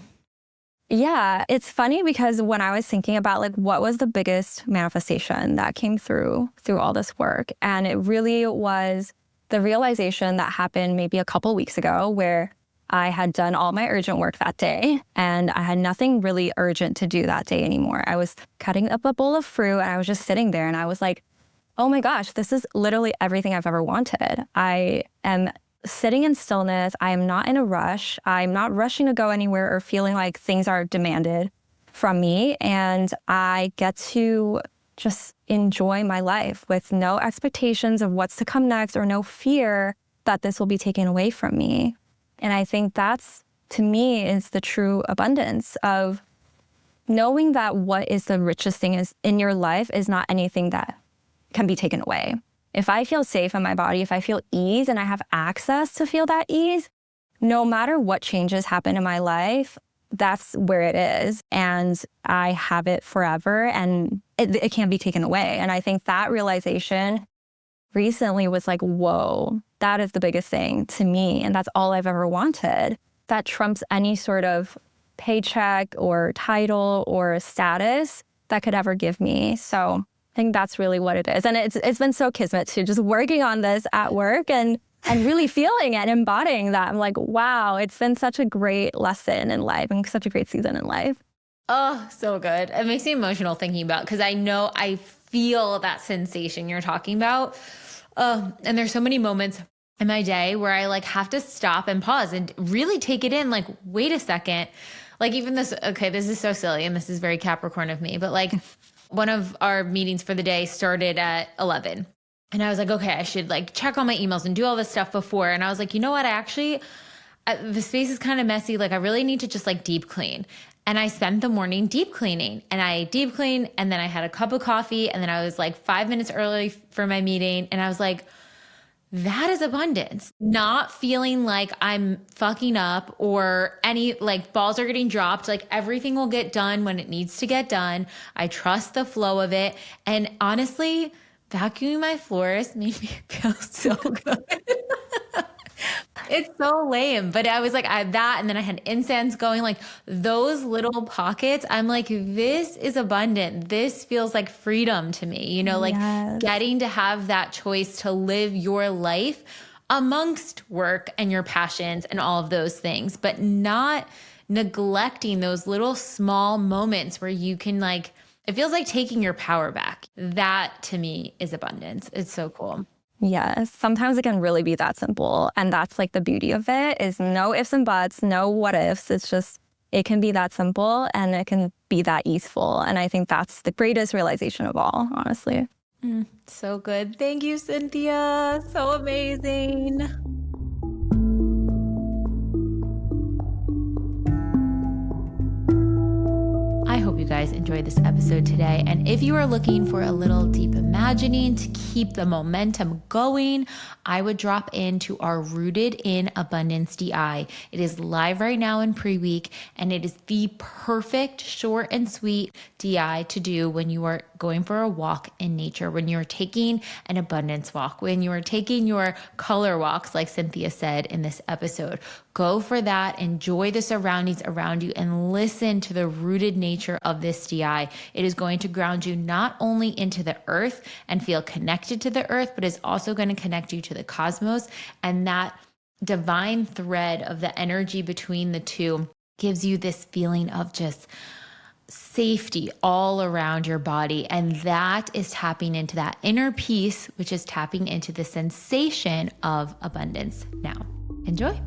Yeah, it's funny because when I was thinking about like what was the biggest manifestation that came through all this work, and it really was the realization that happened maybe a couple weeks ago where I had done all my urgent work that day and I had nothing really urgent to do that day anymore. I was cutting up a bowl of fruit and I was just sitting there and I was like, oh my gosh, this is literally everything I've ever wanted. I am sitting in stillness. I am not in a rush. I'm not rushing to go anywhere or feeling like things are demanded from me. And I get to just enjoy my life with no expectations of what's to come next or no fear that this will be taken away from me. And I think that's, to me, is the true abundance of knowing that what is the richest thing is in your life is not anything that can be taken away. If I feel safe in my body, if I feel ease and I have access to feel that ease, no matter what changes happen in my life, that's where it is. And I have it forever and it can't be taken away. And I think that realization recently was like, whoa, that is the biggest thing to me. And that's all I've ever wanted. That trumps any sort of paycheck or title or status that could ever give me. So I think that's really what it is. And it's been so kismet to just working on this at work and really feeling and embodying that. I'm like, wow, it's been such a great lesson in life and such a great season in life. Oh, so good. It makes me emotional thinking about, because I feel that sensation you're talking about. And there's so many moments in my day where I like have to stop and pause and really take it in. Like, wait a second. Like even this, okay, this is so silly and this is very Capricorn of me, but like one of our meetings for the day started at 11. And I was like, okay, I should like check all my emails and do all this stuff before. And I was like, you know what? The space is kind of messy. Like I really need to just like deep clean. And I spent the morning deep cleaning and I deep cleaned and then I had a cup of coffee and then I was like 5 minutes early for my meeting. And I was like, that is abundance. Not feeling like I'm fucking up or any like balls are getting dropped. Like everything will get done when it needs to get done. I trust the flow of it. And honestly, vacuuming my floors made me feel so good. It's so lame, but I was like, I had that. And then I had incense going, like those little pockets. I'm like, this is abundant. This feels like freedom to me, you know, like Yes. getting to have that choice to live your life amongst work and your passions and all of those things, but not neglecting those little small moments where you can like, it feels like taking your power back. That to me is abundance. It's so cool. Yes, sometimes it can really be that simple. And that's like the beauty of it is no ifs and buts, no what ifs. It's just, it can be that simple and it can be that easeful. And I think that's the greatest realization of all, honestly. So good. Thank you, Cynthia. So amazing. I hope you guys enjoyed this episode today. And if you are looking for a little deep imagining to keep the momentum going, I would drop into our Rooted in Abundance DI. It is live right now in pre-week, and it is the perfect short and sweet DI to do when you are going for a walk in nature, when you're taking an abundance walk, when you are taking your color walks, like Cynthia said in this episode. Go for that. Enjoy the surroundings around you and listen to the rooted nature of this DI. It is going to ground you not only into the earth and feel connected to the earth, but is also going to connect you to the cosmos. And that divine thread of the energy between the two gives you this feeling of just safety all around your body. And that is tapping into that inner peace, which is tapping into the sensation of abundance. Now, enjoy.